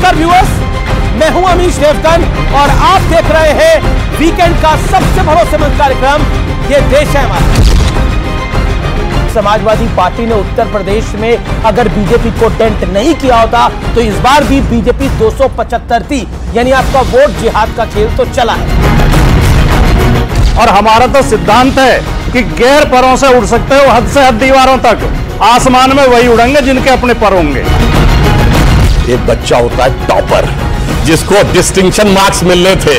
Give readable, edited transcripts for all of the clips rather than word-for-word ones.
नमस्कार व्यूअर्स, मैं हूं अमीश देवगन और आप देख रहे हैं वीकेंड का सबसे भरोसेमंद कार्यक्रम ये देश है हमारा। समाजवादी पार्टी ने उत्तर प्रदेश में अगर बीजेपी को डेंट नहीं किया होता तो इस बार भी बीजेपी 275 थी, यानी आपका वोट जिहाद का खेल तो चला है। और हमारा तो सिद्धांत है कि गैर परों से उड़ सकते हो हद से हद दीवारों तक, आसमान में वही उड़ेंगे जिनके अपने पर होंगे। एक बच्चा होता है टॉपर, जिसको डिस्टिंक्शन मार्क्स मिलने थे,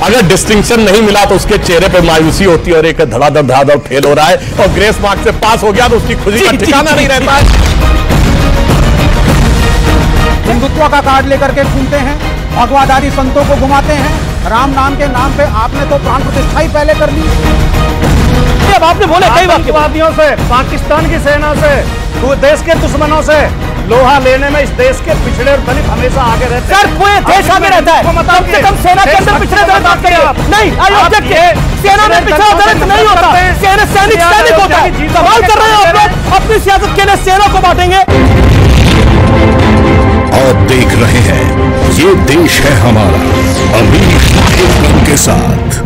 अगर डिस्टिंक्शन नहीं मिला तो उसके चेहरे पर मायूसी होती है और एक धड़ाधड़ फेल हो रहा है, और ग्रेस मार्क्स से पास हो गया तो उसकी खुशी का ठिकाना नहीं रहता है। हिंदुत्व का कार्ड लेकर के घूमते हैं, भगवाधारी संतों को घुमाते हैं, राम नाम के नाम पे आपने तो प्राण प्रतिष्ठा ही पहले कर ली। अब आपने बोले कई आतंकवादियों से, पाकिस्तान की सेना से, देश के दुश्मनों से लोहा लेने में इस देश के पिछड़े और दलित हमेशा आगे रहते हैं। सर पूरे देश आगे रहता है, कम से कम सेना के अंदर पिछड़े दलित बात करिए। नहीं, सेना में पिछड़ा दलित नहीं होता, सैनिक होता है। सवाल कर रहे हैं आप लोग अपनी सियासत के लिए सेना को बांटेंगे। और देख रहे हैं ये देश है हमारा, अमीश देवगन के साथ।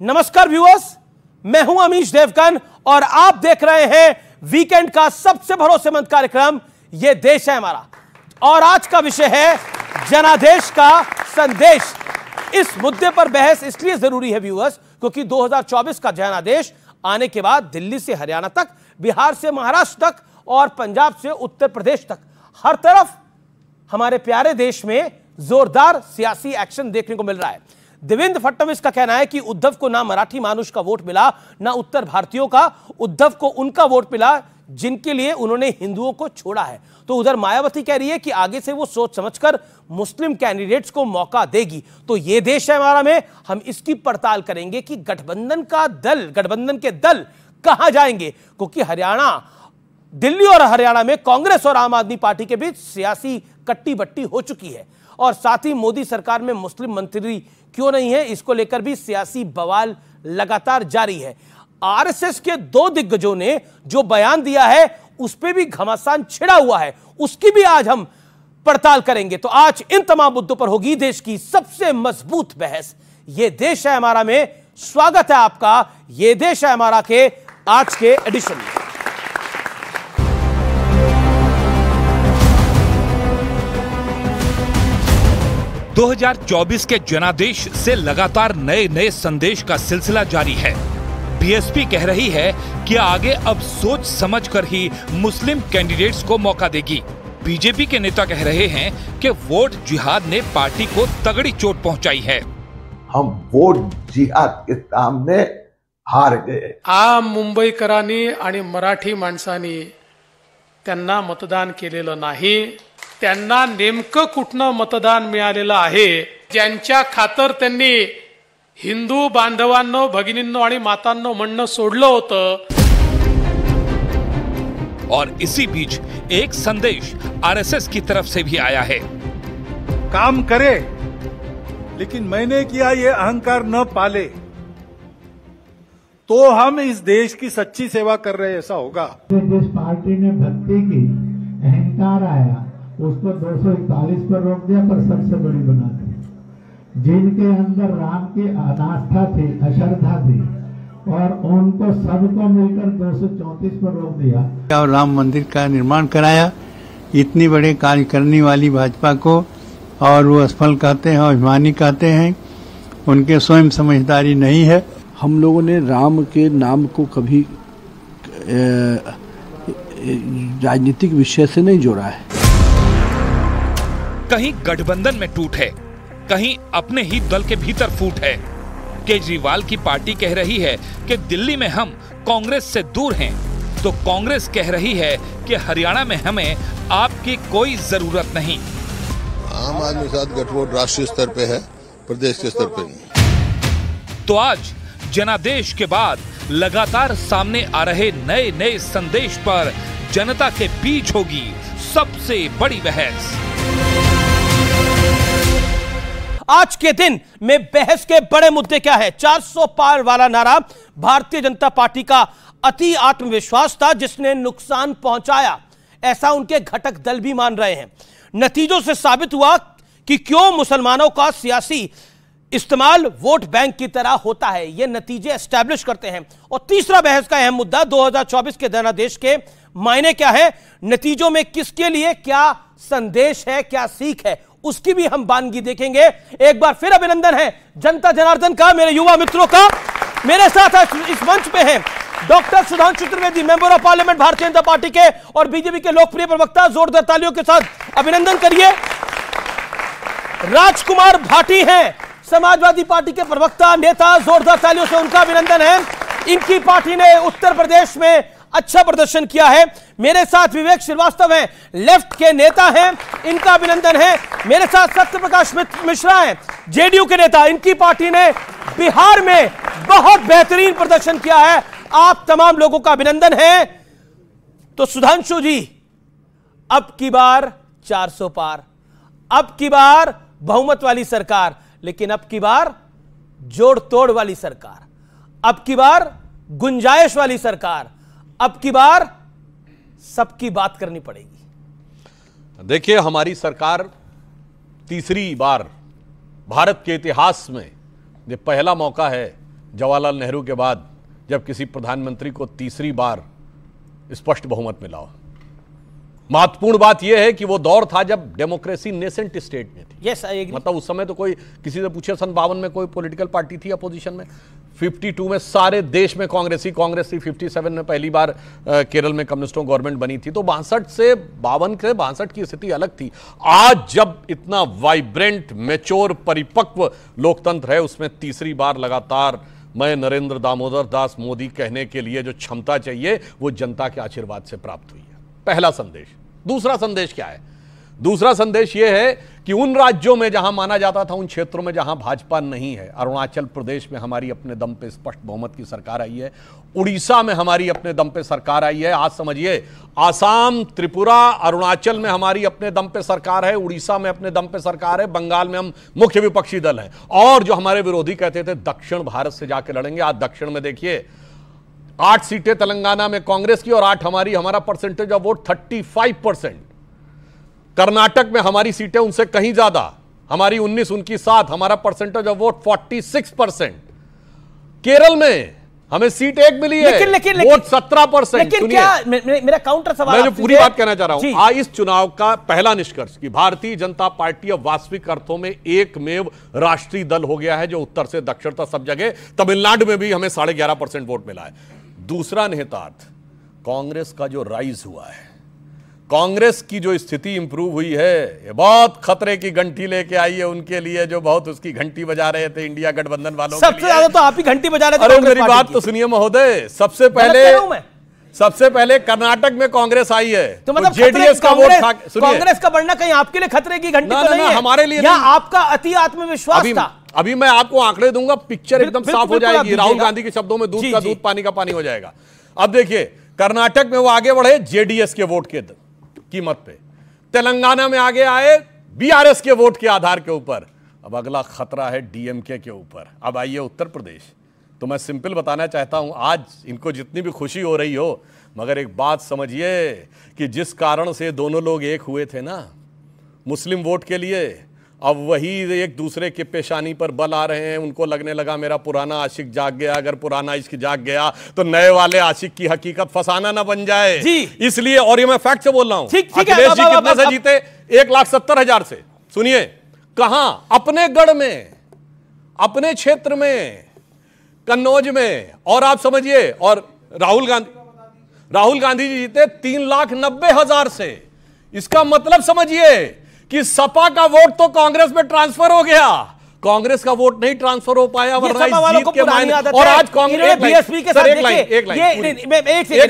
नमस्कार व्यूअर्स, मैं हूं अमीश देवगन और आप देख रहे हैं वीकेंड का सबसे भरोसेमंद कार्यक्रम ये देश है हमारा। और आज का विषय है जनादेश का संदेश। इस मुद्दे पर बहस इसलिए जरूरी है व्यूअर्स क्योंकि 2024 का जनादेश आने के बाद दिल्ली से हरियाणा तक, बिहार से महाराष्ट्र तक और पंजाब से उत्तर प्रदेश तक हर तरफ हमारे प्यारे देश में जोरदार सियासी एक्शन देखने को मिल रहा है। देवेंद्र फडणवीस का कहना है कि उद्धव को ना मराठी मानुष का वोट मिला, ना उत्तर भारतीयों का, उद्धव को उनका वोट मिला जिनके लिए उन्होंने हिंदुओं को छोड़ा है। तो उधर मायावती कह रही है कि आगे से वो सोच समझकर मुस्लिम कैंडिडेट्स को मौका देगी। तो ये देश है हमारा में हम इसकी पड़ताल करेंगे कि गठबंधन के दल कहां जाएंगे, क्योंकि हरियाणा, दिल्ली और हरियाणा में कांग्रेस और आम आदमी पार्टी के बीच सियासी कट्टी बट्टी हो चुकी है। और साथ ही मोदी सरकार में मुस्लिम मंत्री क्यों नहीं है, इसको लेकर भी सियासी बवाल लगातार जारी है। आरएसएस के दो दिग्गजों ने जो बयान दिया है उस पे भी घमासान छिड़ा हुआ है, उसकी भी आज हम पड़ताल करेंगे। तो आज इन तमाम मुद्दों पर होगी देश की सबसे मजबूत बहस। ये देश है हमारा में स्वागत है आपका ये देश है हमारा के आज के एडिशन में। – 2024 के जनादेश से लगातार नए संदेश का सिलसिला जारी है। बीएसपी कह रही है कि आगे अब सोच समझकर ही मुस्लिम कैंडिडेट्स को मौका देगी। बीजेपी के नेता कह रहे हैं कि वोट जिहाद ने पार्टी को तगड़ी चोट पहुंचाई है। हम वोट जिहाद के सामने हार गए। आम मुंबईकरांनी आणि मराठी माणसांनी त्यांना मतदान केलेलं नाही। त्यांना नेमकं कुठनं मतदान मिळालेलं आहे, ज्यांच्या खातर त्यांनी हिंदू बांधवांनो, भगिनींनो आणि मातांनो म्हणणं सोडलं होतं। और इसी बीच एक संदेश आरएसएस की तरफ से भी आया है। काम करे लेकिन मैंने किया ये अहंकार न पाले तो हम इस देश की सच्ची सेवा कर रहे ऐसा होगा। जिस पार्टी ने भक्ति की, अहंकार आया, उस पर 241 पर रोक दिया, पर सबसे बड़ी बना दी। जिनके अंदर राम की अनास्था थी, अश्रद्धा थी, और उनको सबको मिलकर 234 पर रोक दिया और राम मंदिर का निर्माण कराया। इतनी बड़े कार्य करने वाली भाजपा को और वो असफल कहते हैं, अभिमानी कहते हैं, उनके स्वयं समझदारी नहीं है। हम लोगों ने राम के नाम को कभी राजनीतिक विषय से नहीं जोड़ा है। कहीं गठबंधन में टूट है, कहीं अपने ही दल के भीतर फूट है। केजरीवाल की पार्टी कह रही है कि दिल्ली में हम कांग्रेस से दूर हैं, तो कांग्रेस कह रही है कि हरियाणा में हमें आपकी कोई जरूरत नहीं। आम आदमी के साथ गठबंधन राष्ट्रीय स्तर पे है, प्रदेश के स्तर पे नहीं। तो आज जनादेश के बाद लगातार सामने आ रहे नए संदेश पर जनता के बीच होगी सबसे बड़ी बहस। आज के दिन में बहस के बड़े मुद्दे क्या है? 400 पार वाला नारा भारतीय जनता पार्टी का अति आत्मविश्वास था जिसने नुकसान पहुंचाया, ऐसा उनके घटक दल भी मान रहे हैं। नतीजों से साबित हुआ कि क्यों मुसलमानों का सियासी इस्तेमाल वोट बैंक की तरह होता है। ये नतीजे एस्टैब्लिश करते हैं। और तीसरा बहस का अहम मुद्दा 2024 के जनादेश के मायने क्या है, नतीजों में किसके लिए क्या संदेश है, क्या सीख है, उसकी भी हम बानगी देखेंगे। एक बार फिर अभिनंदन है जनता जनार्दन का, मेरे युवा मित्रों का। मेरे साथ इस मंच पे हैं doctor Sudhanshu Trivedi, member of parliament Bharatiya Janata party के और बीजेपी के लोकप्रिय प्रवक्ता। जोरदार तालियों के साथ अभिनंदन करिए। राजकुमार भाटी हैं, समाजवादी पार्टी के प्रवक्ता नेता, जोरदार तालियों से उनका अभिनंदन है। इनकी पार्टी ने उत्तर प्रदेश में अच्छा प्रदर्शन किया है। मेरे साथ विवेक श्रीवास्तव हैं, लेफ्ट के नेता हैं, इनका अभिनंदन है। मेरे साथ सत्यप्रकाश मिश्रा हैं, जेडीयू के नेता, इनकी पार्टी ने बिहार में बहुत बेहतरीन प्रदर्शन किया है। आप तमाम लोगों का अभिनंदन है। तो सुधांशु जी, अब की बार 400 पार, अब की बार बहुमत वाली सरकार, लेकिन अब की बार जोड़ तोड़ वाली सरकार, अब की बार गुंजाइश वाली सरकार, अब की बार सबकी बात करनी पड़ेगी। देखिए, हमारी सरकार तीसरी बार भारत के इतिहास में ये पहला मौका है जवाहरलाल नेहरू के बाद जब किसी प्रधानमंत्री को तीसरी बार स्पष्ट बहुमत मिला हो। महत्वपूर्ण बात यह है कि वो दौर था जब डेमोक्रेसी नेसेंट स्टेट में थी। yes, मतलब उस समय तो कोई किसी से पूछे, सन 52 में कोई पॉलिटिकल पार्टी थी अपोजिशन में, 52 में सारे देश में कांग्रेस थी, 57 में पहली बार केरल में कम्युनिस्टों गवर्नमेंट बनी थी। तो 52 से 52 की स्थिति अलग थी। आज जब इतना वाइब्रेंट, मैच्योर, परिपक्व लोकतंत्र है, उसमें तीसरी बार लगातार मैं नरेंद्र दामोदर दास मोदी कहने के लिए जो क्षमता चाहिए वो जनता के आशीर्वाद से प्राप्त हुई है। पहला संदेश। दूसरा संदेश क्या है? दूसरा संदेश यह है कि उन राज्यों में जहां माना जाता था, उन क्षेत्रों में जहां भाजपा नहीं है, अरुणाचल प्रदेश में हमारी अपने दम पे स्पष्ट बहुमत की सरकार आई है, उड़ीसा में हमारी अपने दम पे सरकार आई है, आज समझिए आसाम, त्रिपुरा, अरुणाचल में हमारी अपने दम पे सरकार है, उड़ीसा में अपने दम पे सरकार है, बंगाल में हम मुख्य विपक्षी दल हैं। और जो हमारे विरोधी कहते थे दक्षिण भारत से जाके लड़ेंगे, आज दक्षिण में देखिए 8 सीटें तेलंगाना में कांग्रेस की और 8 हमारी, हमारा परसेंटेज ऑफ वोट 35%। कर्नाटक में हमारी सीटें उनसे कहीं ज्यादा, हमारी 19, उनकी 7, हमारा परसेंटेज ऑफ वोट 46%। केरल में हमें सीट 1 मिली है, लेकिन वोट 17%। सुनिए, मेरा काउंटर सवाल, मैं जो पूरी बात कहना चाह रहा हूं, आज इस चुनाव का पहला निष्कर्ष कि भारतीय जनता पार्टी अब वास्तविक अर्थों में एकमेव राष्ट्रीय दल हो गया है जो उत्तर से दक्षिण तक सब जगह, तमिलनाडु में भी हमें 11.5% वोट मिला है। दूसरा निहितार्थ, कांग्रेस का जो राइज हुआ है, कांग्रेस की जो स्थिति इंप्रूव हुई है, ये बहुत खतरे की घंटी लेके आई है उनके लिए जो बहुत उसकी घंटी बजा रहे थे इंडिया गठबंधन वालों के लिए। सबसे ज्यादा तो आप ही घंटी बजा रहे थे। अरे मेरी बात तो सुनिए महोदय, सबसे पहले कर्नाटक में कांग्रेस आई है, तो मतलब जेडीएस का वोट था। कांग्रेस का बढ़ना कहीं आपके लिए खतरे की घंटी तो नहीं है, हमारे लिए या आपका अति आत्मविश्वास था? अभी मैं आपको आंकड़े दूंगा, पिक्चर एकदम साफ हो जाएगी। राहुल गांधी के शब्दों में दूध का दूध, पानी का पानी हो जाएगा। अब देखिए, कर्नाटक में वो आगे बढ़े जेडीएस के वोट के कीमत पे, तेलंगाना में आगे आए बीआरएस के वोट के आधार के ऊपर, अब अगला खतरा है डीएमके के ऊपर। अब आइए उत्तर प्रदेश। तो मैं सिंपल बताना चाहता हूं, आज इनको जितनी भी खुशी हो रही हो, मगर एक बात समझिए कि जिस कारण से दोनों लोग एक हुए थे ना मुस्लिम वोट के लिए, अब वही एक दूसरे के पेशानी पर बल आ रहे हैं। उनको लगने लगा मेरा पुराना आशिक जाग गया, अगर पुराना इश्क जाग गया तो नए वाले आशिक की हकीकत फसाना ना बन जाए जी। इसलिए, और ये मैं फैक्ट से बोल रहा हूं, अखिलेश जी कितने से जीते? 1,70,000 से। सुनिए, कहां? अपने गढ़ में, अपने क्षेत्र में, कन्नौज में। और आप समझिए, और राहुल गांधी जी जीते 3,90,000 से। इसका मतलब समझिए कि सपा का वोट तो कांग्रेस में ट्रांसफर हो गया, कांग्रेस का वोट नहीं ट्रांसफर हो पाया, वरना इस जीत के मायने। और आज कांग्रेस, बीएसपी के साथ एक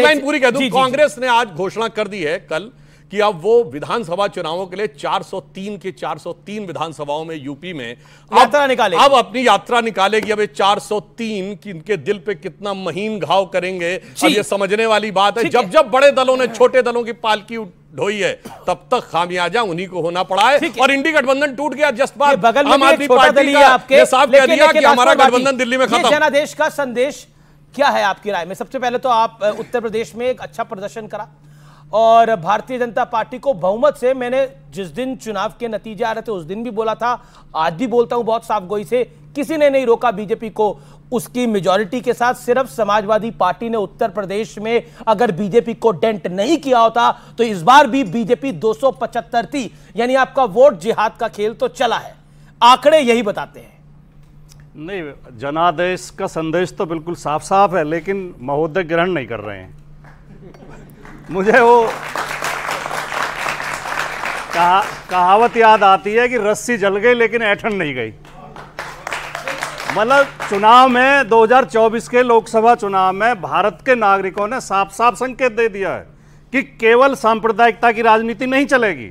लाइन पूरी कह दूं, कांग्रेस ने आज घोषणा कर दी है कल कि अब वो विधानसभा चुनावों के लिए 403 के 403 विधानसभाओं में यूपी में यात्रा निकालेगी, अब अपनी यात्रा निकालेगी। अब ये 403 कि इनके दिल पे कितना महीन घाव करेंगे, अब ये समझने वाली बात है। जब जब बड़े दलों ने छोटे दलों की पालकी ढोई है, तब तक खामियाजा उन्हीं को होना पड़ा है। और इंडी गठबंधन टूट गया जस्ट बाद आम आदमी पार्टी का साफ कह दिया कि हमारा गठबंधन दिल्ली में खत्म। जनादेश का संदेश क्या है आपकी राय में? सबसे पहले तो आप उत्तर प्रदेश में एक अच्छा प्रदर्शन करा, और भारतीय जनता पार्टी को बहुमत से, मैंने जिस दिन चुनाव के नतीजे आ रहे थे उस दिन भी बोला था, आज भी बोलता हूं बहुत साफ गोई से, किसी ने नहीं रोका बीजेपी को उसकी मेजॉरिटी के साथ। सिर्फ समाजवादी पार्टी ने उत्तर प्रदेश में अगर बीजेपी को डेंट नहीं किया होता तो इस बार भी बीजेपी 275 थी। यानी आपका वोट जिहाद का खेल तो चला है, आंकड़े यही बताते हैं। नहीं, जनादेश का संदेश तो बिल्कुल साफ साफ है, लेकिन महोदय ग्रहण नहीं कर रहे हैं। मुझे वो कहावत याद आती है कि रस्सी जल गई लेकिन ऐठन नहीं गई। मतलब चुनाव में 2024 के लोकसभा चुनाव में भारत के नागरिकों ने साफ साफ संकेत दे दिया है कि केवल सांप्रदायिकता की राजनीति नहीं चलेगी,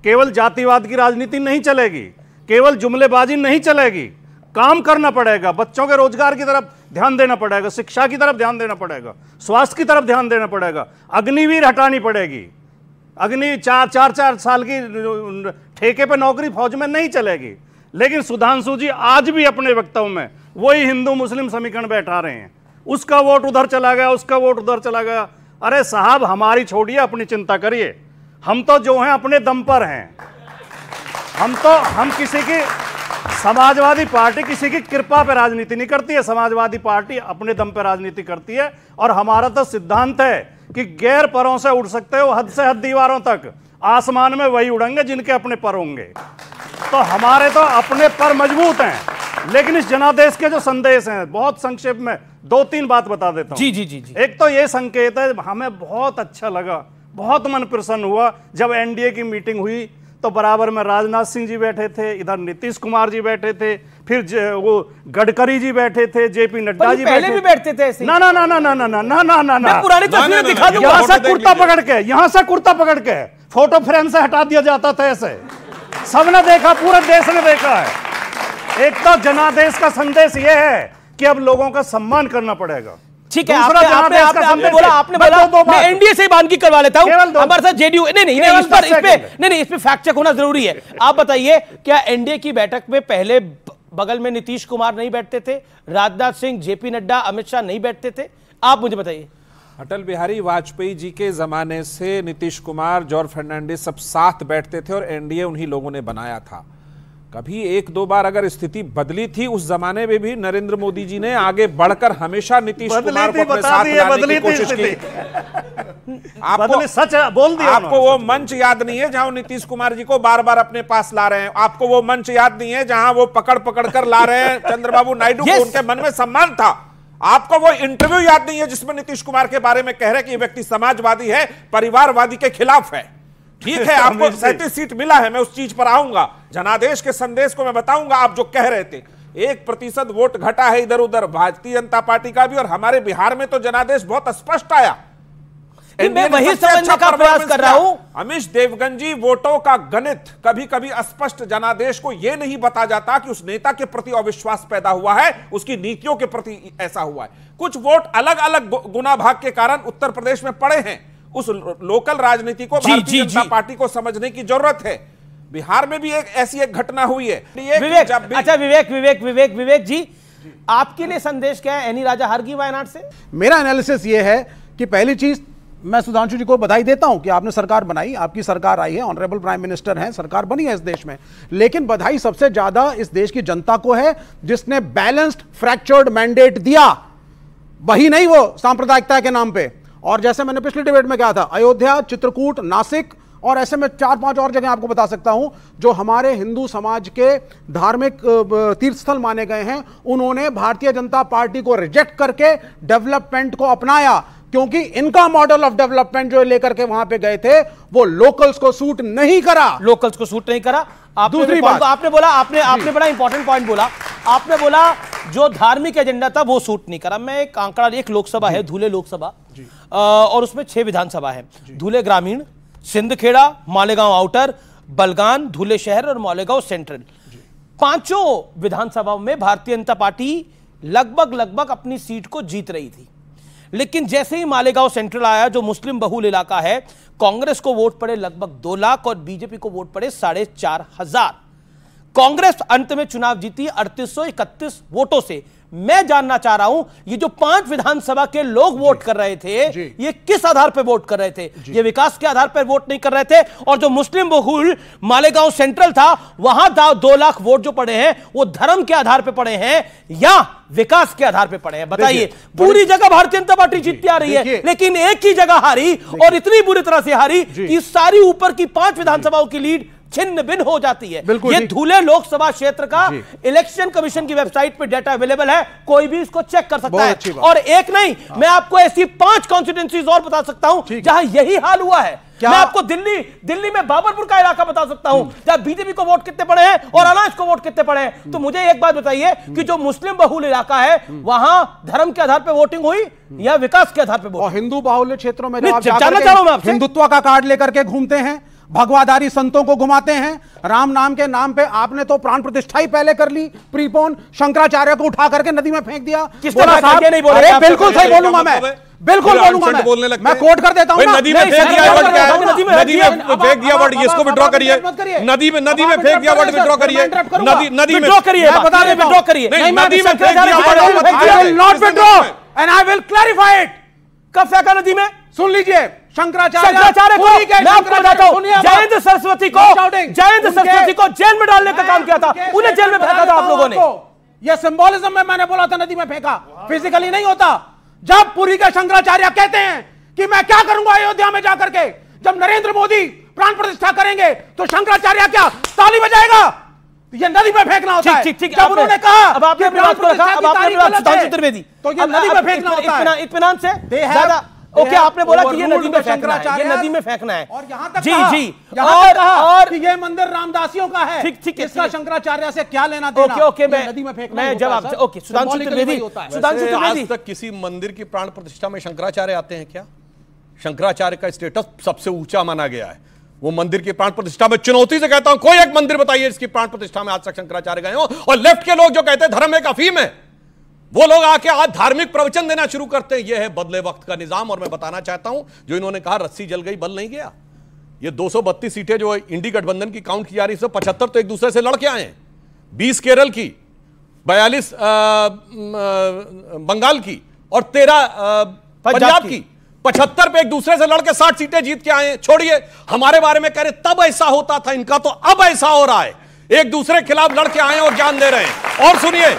केवल जातिवाद की राजनीति नहीं चलेगी, केवल जुमलेबाजी नहीं चलेगी, काम करना पड़ेगा, बच्चों के रोजगार की तरफ ध्यान देना पड़ेगा, शिक्षा की तरफ ध्यान देना पड़ेगा, स्वास्थ्य की तरफ ध्यान देना पड़ेगा, अग्निवीर हटानी पड़ेगी। अग्नि चार साल की ठेके पे नौकरी फौज में नहीं चलेगी। लेकिन सुधांशु जी आज भी अपने वक्तव्य में वही हिंदू मुस्लिम समीकरण बैठा रहे हैं, उसका वोट उधर चला गया, उसका वोट उधर चला गया। अरे साहब, हमारी छोड़िए, अपनी चिंता करिए। हम तो जो हैं अपने दम पर हैं। हम किसी की, समाजवादी पार्टी किसी की कृपा पे राजनीति नहीं करती है, समाजवादी पार्टी अपने दम पे राजनीति करती है। और हमारा तो सिद्धांत है कि गैर परों से उड़ सकते हो हद से हद दीवारों तक, आसमान में वही उड़ेंगे जिनके अपने पर होंगे। तो हमारे तो अपने पर मजबूत हैं। लेकिन इस जनादेश के जो संदेश हैं, बहुत संक्षेप में 2-3 बात बता देता हूं। जी। एक तो ये संकेत है, हमें बहुत अच्छा लगा, बहुत मन प्रसन्न हुआ जब एनडीए की मीटिंग हुई तो बराबर में राजनाथ सिंह जी बैठे थे, इधर नीतीश कुमार जी बैठे थे, फिर वो गडकरी जी बैठे थे, जेपी नड्डा जी पहले भी बैठते थे ऐसे। ना, पुरानी तस्वीरें दिखा दूं। यहां से कुर्ता पकड़ के फोटो फ्रेम से हटा दिया जाता था ऐसे। सबने देखा, पूरे देश ने देखा है। एक तो जनादेश का संदेश यह है कि अब लोगों का सम्मान करना पड़ेगा। ठीक है, आपने बोला मैं एनडीए से बानगी करवा लेता हूं, हमारे साथ जेडीयू नहीं, इस पे फैक्ट चेक होना जरूरी है। आप बताइए, क्या एनडीए की बैठक में पहले बगल में नीतीश कुमार नहीं बैठते थे, राजनाथ सिंह, जेपी नड्डा, अमित शाह नहीं बैठते थे? आप मुझे बताइए। अटल बिहारी वाजपेयी जी के जमाने से नीतीश कुमार, जॉर्ज फर्नांडिस सब साथ बैठते थे और एनडीए उन्हीं लोगों ने बनाया था। कभी 1-2 बार अगर स्थिति बदली थी, उस जमाने में भी नरेंद्र मोदी जी ने आगे बढ़कर हमेशा नीतीश कुमार को अपने साथ लाने की कोशिश की। सच बोल दिया। आपको वो मंच याद नहीं है जहां नीतीश कुमार जी को बार बार अपने पास ला रहे हैं? आपको वो मंच याद नहीं है जहां वो पकड़ कर ला रहे हैं चंद्रबाबू नायडू को? उनके मन में सम्मान था। आपको वो इंटरव्यू याद नहीं है जिसमें नीतीश कुमार के बारे में कह रहे कि ये व्यक्ति समाजवादी है, परिवारवादी के खिलाफ है? ठीक है, आपको 37 सीट मिला है, मैं उस चीज पर आऊंगा। जनादेश के संदेश को मैं बताऊंगा। आप जो कह रहे थे 1% वोट घटा है इधर उधर, भारतीय जनता पार्टी का भी, और हमारे बिहार में तो जनादेश बहुत स्पष्ट आया। मैं वही समझने का प्रयास कर रहा हूं। अमीश देवगन जी, वोटों का गणित कभी कभी स्पष्ट जनादेश को यह नहीं बता जाता कि उस नेता के प्रति अविश्वास पैदा हुआ है, उसकी नीतियों के प्रति ऐसा हुआ है। कुछ वोट अलग अलग गुना भाग के कारण उत्तर प्रदेश में पड़े हैं। उस लोकल राजनीति को भारतीय जनता पार्टी को समझने की जरूरत है। बिहार में भी ऐसी एक घटना हुई है। विवेक जी, आपके लिए संदेश क्या है? एनी राजा हार गई वायनाड से? मेरा एनालिसिस ये है कि पहली चीज, मैं सुधांशु जी को बधाई देता हूं कि आपने सरकार बनाई, आपकी सरकार आई है, ऑनरेबल प्राइम मिनिस्टर हैं, सरकार बनी है इस देश में। लेकिन बधाई सबसे ज्यादा इस देश की जनता को है जिसने बैलेंस्ड फ्रैक्चर्ड मैंडेट दिया, वही नहीं वो सांप्रदायिकता के नाम पे। और जैसे मैंने पिछले डिबेट में कहा था, अयोध्या, चित्रकूट, नासिक और ऐसे में 4-5 और जगह आपको बता सकता हूं जो हमारे हिंदू समाज के धार्मिक तीर्थस्थल माने गए हैं, उन्होंने भारतीय जनता पार्टी को रिजेक्ट करके डेवलपमेंट को अपनाया, क्योंकि इनका मॉडल ऑफ डेवलपमेंट जो लेकर के वहां पे गए थे वो लोकल्स को सूट नहीं करा। दूसरी बात आपने बोला, आपने बड़ा इंपॉर्टेंट पॉइंट बोला। आपने बोला जो धार्मिक एजेंडा था वो सूट नहीं करा। मैं एक आंकड़ा, एक लोकसभा है धुले लोकसभा, और उसमें 6 विधानसभा है। धुले ग्रामीण, सिंदखेड़ा, मालेगांव आउटर, बलगान, धुले शहर और मालेगांव सेंट्रल, 5 विधानसभाओं में भारतीय जनता पार्टी लगभग अपनी सीट को जीत रही थी। लेकिन जैसे ही मालेगांव सेंट्रल आया, जो मुस्लिम बहुल इलाका है, कांग्रेस को वोट पड़े लगभग 2 लाख और बीजेपी को वोट पड़े 4,500। कांग्रेस अंत में चुनाव जीती 3831 वोटों से, मैं जानना चाह रहा हूं ये जो 5 विधानसभा के लोग वोट कर रहे थे ये किस आधार पर वोट कर रहे थे? ये विकास के आधार पर वोट नहीं कर रहे थे। और जो मुस्लिम बहुल मालेगांव सेंट्रल था वहां 2 लाख वोट जो पड़े हैं वो धर्म के आधार पर पड़े हैं या विकास के आधार पर पड़े हैं? बताइए। पूरी जगह भारतीय जनता पार्टी जीतती आ रही है लेकिन एक ही जगह हारी और इतनी बुरी तरह से हारी कि सारी ऊपर की 5 विधानसभाओं की लीड छिन्न भिन्न हो जाती है। ये धुले लोकसभा क्षेत्र का इलेक्शन कमीशन की वेबसाइट पे डेटा अवेलेबल है, कोई भी इसको चेक कर सकता है। और एक नहीं, मैं आपको ऐसी 5 कॉन्स्टिट्यूंसीज और बता सकता हूं जहां यही हाल हुआ है। मैं आपको दिल्ली में बाबरपुर का इलाका बता सकता हूं जहां बीजेपी को वोट कितने पड़े हैं और अलायंस को वोट कितने पड़े हैं। तो मुझे एक बात बताइए कि जो मुस्लिम बहुल इलाका है वहां धर्म के आधार पर वोटिंग हुई या विकास के आधार पर? और हिंदू बाहुल्य क्षेत्रों में हिंदुत्व का कार्ड लेकर के घूमते हैं, भगवाधारी संतों को घुमाते हैं, राम नाम के नाम पे आपने तो प्राण प्रतिष्ठा ही पहले कर ली, प्रीपोन शंकराचार्य को उठा करके नदी में फेंक दिया। नहीं बोले? अरे बिल्कुल सही बोलूंगा मैं, बिल्कुल बोलूंगा मैं कोट कर देता हूं। नदी में फेंक दिया वर्ड क्या है? नदी में फेंक दिया वर्ड, इसको विड्रॉ करिए। नदी में फेंक दिया वर्ड, विड्रॉ करिए। नदी में विड्रॉ करिए, बता रहे विड्रॉ करिए। नदी में फेंक दिया word, I will not withdraw and I will clarify it. कब फेंका नदी में? सुन लीजिए, शंकराचार्य को मैं आपको बताता हूं, जयेंद्र सरस्वती को जेल में डालने का काम किया था, उन्हें जेल में फेंका था आप लोगों ने। यह सिंबोलिज्म में मैंने बोला था, नदी में फेंका, फिजिकली नहीं होता। जब पुरी के शंकराचार्य कहते हैं कि मैं क्या करूंगा अयोध्या में जाकर के, जब नरेंद्र मोदी प्राण प्रतिष्ठा करेंगे तो शंकराचार्य क्या ताली बजाएगा? ये नदी में फेंकना होता है। जब उन्होंने कहा अब आपने अपनी बात को रखा, अब आपने अपनी बात सुधांशु त्रिवेदी, तो ये नदी में फेंकना होता है। इत्मीनान से ज्यादा ओके आपने बोला कि ये नदी में फेंकना है, ये नदी में फेंकना है। और यहां तक जी और ये मंदिर रामदासियों का है, ठीक इसका शंकराचार्य से क्या लेना देना? ओके नदी में फेंकना मैं जवाब ओके सुधांशु त्रिवेदी। आज तक किसी मंदिर की प्राण प्रतिष्ठा में शंकराचार्य आते हैं क्या? शंकराचार्य का स्टेटस सबसे ऊंचा माना गया है। वो मंदिर की प्राण प्रतिष्ठा में चुनौती से कहता हूं, कोई एक मंदिर बताइए जिसकी प्राण प्रतिष्ठा में आज तक शंकराचार्य गए हो। और लेफ्ट के लोग जो कहते हैं धर्म एक अफीम है, वो लोग आके आज धार्मिक प्रवचन देना शुरू करते हैं। यह है बदले वक्त का निजाम। और मैं बताना चाहता हूं, जो इन्होंने कहा रस्सी जल गई बल नहीं गया, ये 232 सीटें जो इंडी गठबंधन की काउंट की जा रही है, 75 तो एक दूसरे से लड़के आए हैं। 20 केरल की, 42 बंगाल की और 13 पंजाब की, 75 पे एक दूसरे से लड़के 60 सीटें जीत के आए हैं। छोड़िए हमारे बारे में कह रहे तब ऐसा होता था, इनका तो अब ऐसा हो रहा है। एक दूसरे के खिलाफ लड़के आए और जान दे रहे हैं। और सुनिए,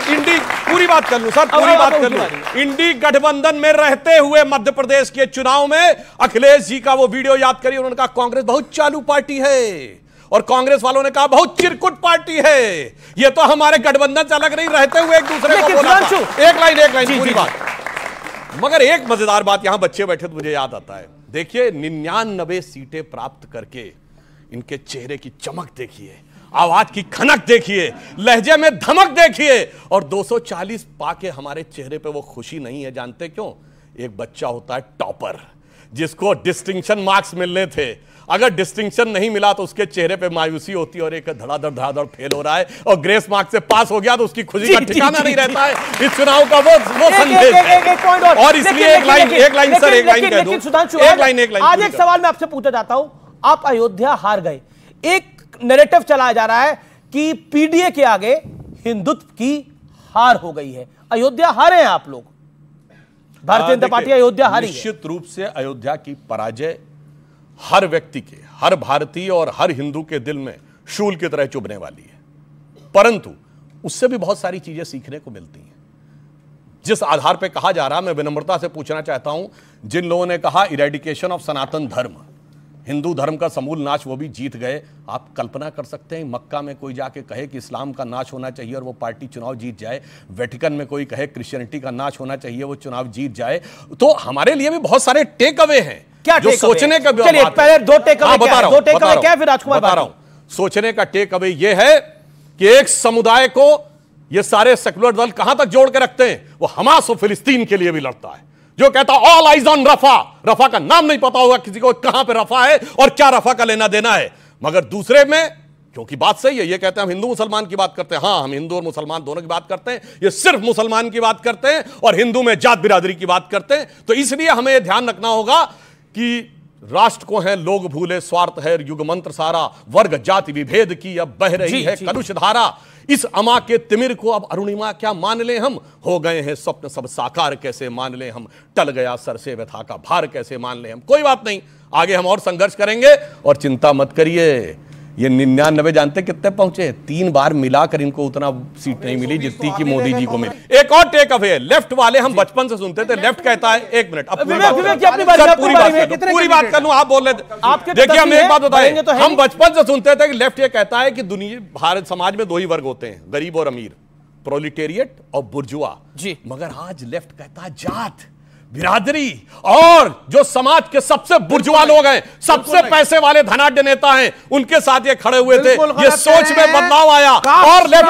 इंडी पूरी बात कर लूं सर, पूरी बात कर लूं। इंडी गठबंधन में रहते हुए मध्य प्रदेश के चुनाव में अखिलेश जी का वो वीडियो याद करिए, उन्होंने कहा कांग्रेस बहुत चालू पार्टी है और कांग्रेस वालों ने कहा बहुत चिरकुट पार्टी है। ये तो हमारे गठबंधन से अलग नहीं, रहते हुए एक दूसरे को बोला था। एक लाइन पूरी बात। मगर एक मजेदार बात, यहां बच्चे बैठे तो मुझे याद आता है। देखिए 99 सीटें प्राप्त करके इनके चेहरे की चमक देखिए, आवाज की खनक देखिए, लहजे में धमक देखिए। और 240 पाके हमारे चेहरे पे वो खुशी नहीं है। जानते क्यों? एक बच्चा होता है टॉपर, जिसको डिस्टिंक्शन मार्क्स मिलने थे। अगर डिस्टिंक्शन नहीं मिला तो उसके चेहरे पे मायूसी होती है और एक धड़ाधड़ फेल हो रहा है, और ग्रेस मार्क्स से पास हो गया तो उसकी खुशी का ठिकाना नहीं रहता है। इस चुनाव का वो संदेश है। और इसलिए एक लाइन सर, एक लाइन कह दूं, एक लाइन आज एक सवाल मैं आपसे पूछना चाहता हूं। आप अयोध्या हार गए, एक नैरेटिव चलाया जा रहा है कि पीडीए के आगे हिंदुत्व की हार हो गई है। अयोध्या हारे हैं आप लोग, भारतीय जनता पार्टी अयोध्या हारी है। निश्चित रूप से अयोध्या की पराजय हर व्यक्ति के, हर भारतीय और हर हिंदू के दिल में शूल की तरह चुभने वाली है। परंतु उससे भी बहुत सारी चीजें सीखने को मिलती हैं। जिस आधार पर कहा जा रहा, मैं विनम्रता से पूछना चाहता हूं, जिन लोगों ने कहा इरेडिकेशन ऑफ सनातन धर्म, हिंदू धर्म का समूल नाश, वो भी जीत गए। आप कल्पना कर सकते हैं मक्का में कोई जाके कहे कि इस्लाम का नाश होना चाहिए और वो पार्टी चुनाव जीत जाए, वेटिकन में कोई कहे क्रिश्चियनिटी का नाश होना चाहिए, वो चुनाव जीत जाए। तो हमारे लिए भी बहुत सारे टेक अवे हैं, क्या जो सोचने का पहले 2 टेक अवे बता रहा हूं, फिर राजकुमार बता रहा हूं। सोचने का टेक अवे ये है कि एक समुदाय को ये सारे सेकुलर दल कहां तक जोड़ के रखते हैं? वो हमास और फिलिस्तीन के लिए भी लड़ता है, जो कहता ऑल आइज ऑन रफा। रफा का नाम नहीं पता होगा किसी को, कहां पे रफा है और क्या रफा का लेना देना है। मगर दूसरे में, क्योंकि बात सही है, ये कहते हैं हम हिंदू मुसलमान की बात करते हैं। हां, हम हिंदू और मुसलमान दोनों की बात करते हैं, ये सिर्फ मुसलमान की बात करते हैं और हिंदू में जात बिरादरी की बात करते हैं। तो इसलिए हमें यह ध्यान रखना होगा कि राष्ट्र को है लोग भूले, स्वार्थ है युग मंत्र सारा, वर्ग जाति विभेद की अब बह रही है कलुष धारा। इस अमा के तिमिर को अब अरुणिमा क्या मान ले हम, हो गए हैं स्वप्न सब साकार कैसे मान ले हम, टल गया सर से व्यथा का भार कैसे मान ले हम। कोई बात नहीं, आगे हम और संघर्ष करेंगे और चिंता मत करिए। ये 99 जानते कितने पहुंचे? 3 बार मिलाकर इनको उतना सीट नहीं मिली जितनी की मोदी जी को मिली। एक और टेक अवे, लेफ्ट वाले हम बचपन से सुनते थे, लेफ्ट कहता है, एक मिनट अब पूरी बात कर लूं, आप बोल रहे थे। देखिए हम एक बात बताएं, हम बचपन से सुनते थे कि लेफ्ट ये कहता है कि दुनिया भारत समाज में 2 ही वर्ग होते हैं, गरीब और अमीर, प्रोलिटेरिएट और बुर्जुआ जी। मगर आज लेफ्ट कहता है जात, बिरादरी, और जो समाज के सबसे बुर्जुआ लोग हैं, सबसे पैसे वाले धनाढ्य नेता हैं, उनके साथ ये खड़े हुए थे। ये सोच में बदलाव आया और लेफ्ट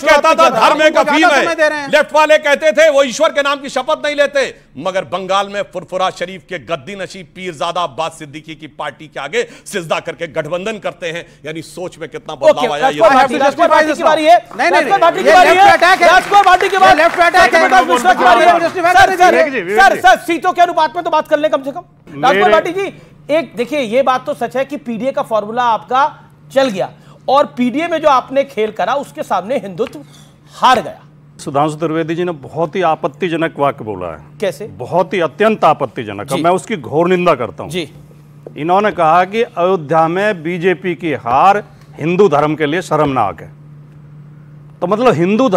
कहता था धर्म एक अफीम है। लेफ्ट वाले कहते थे वो ईश्वर के नाम की शपथ नहीं लेते। मगर बंगाल में फुरफुरा शरीफ के गद्दी नशीब पीरजादा अब्बास सिद्दीकी की पार्टी के आगे सिजदा करके गठबंधन करते हैं। यानी सोच में कितना बदलाव आया। सर सीटों के अनुपात में तो बात कर ले कम से कम। राजकुमार भाटी जी, एक देखिए, ये बात तो सच है कि पीडीए का फॉर्मूला आपका चल गया और पीडीए में जो आपने खेल करा उसके सामने हिंदुत्व हार गया। सुधांशु त्रिवेदी जी ने बहुत ही आपत्तिजनक वाक्य बोला है। कैसे? बहुत ही अत्यंत आपत्तिजनक, मैं उसकी घोर निंदा करता हूं जी। इन्होंने कहा कि अयोध्या में बीजेपी की हार हिंदू धर्म के लिए शर्मनाक है। तो मतलब हिंदू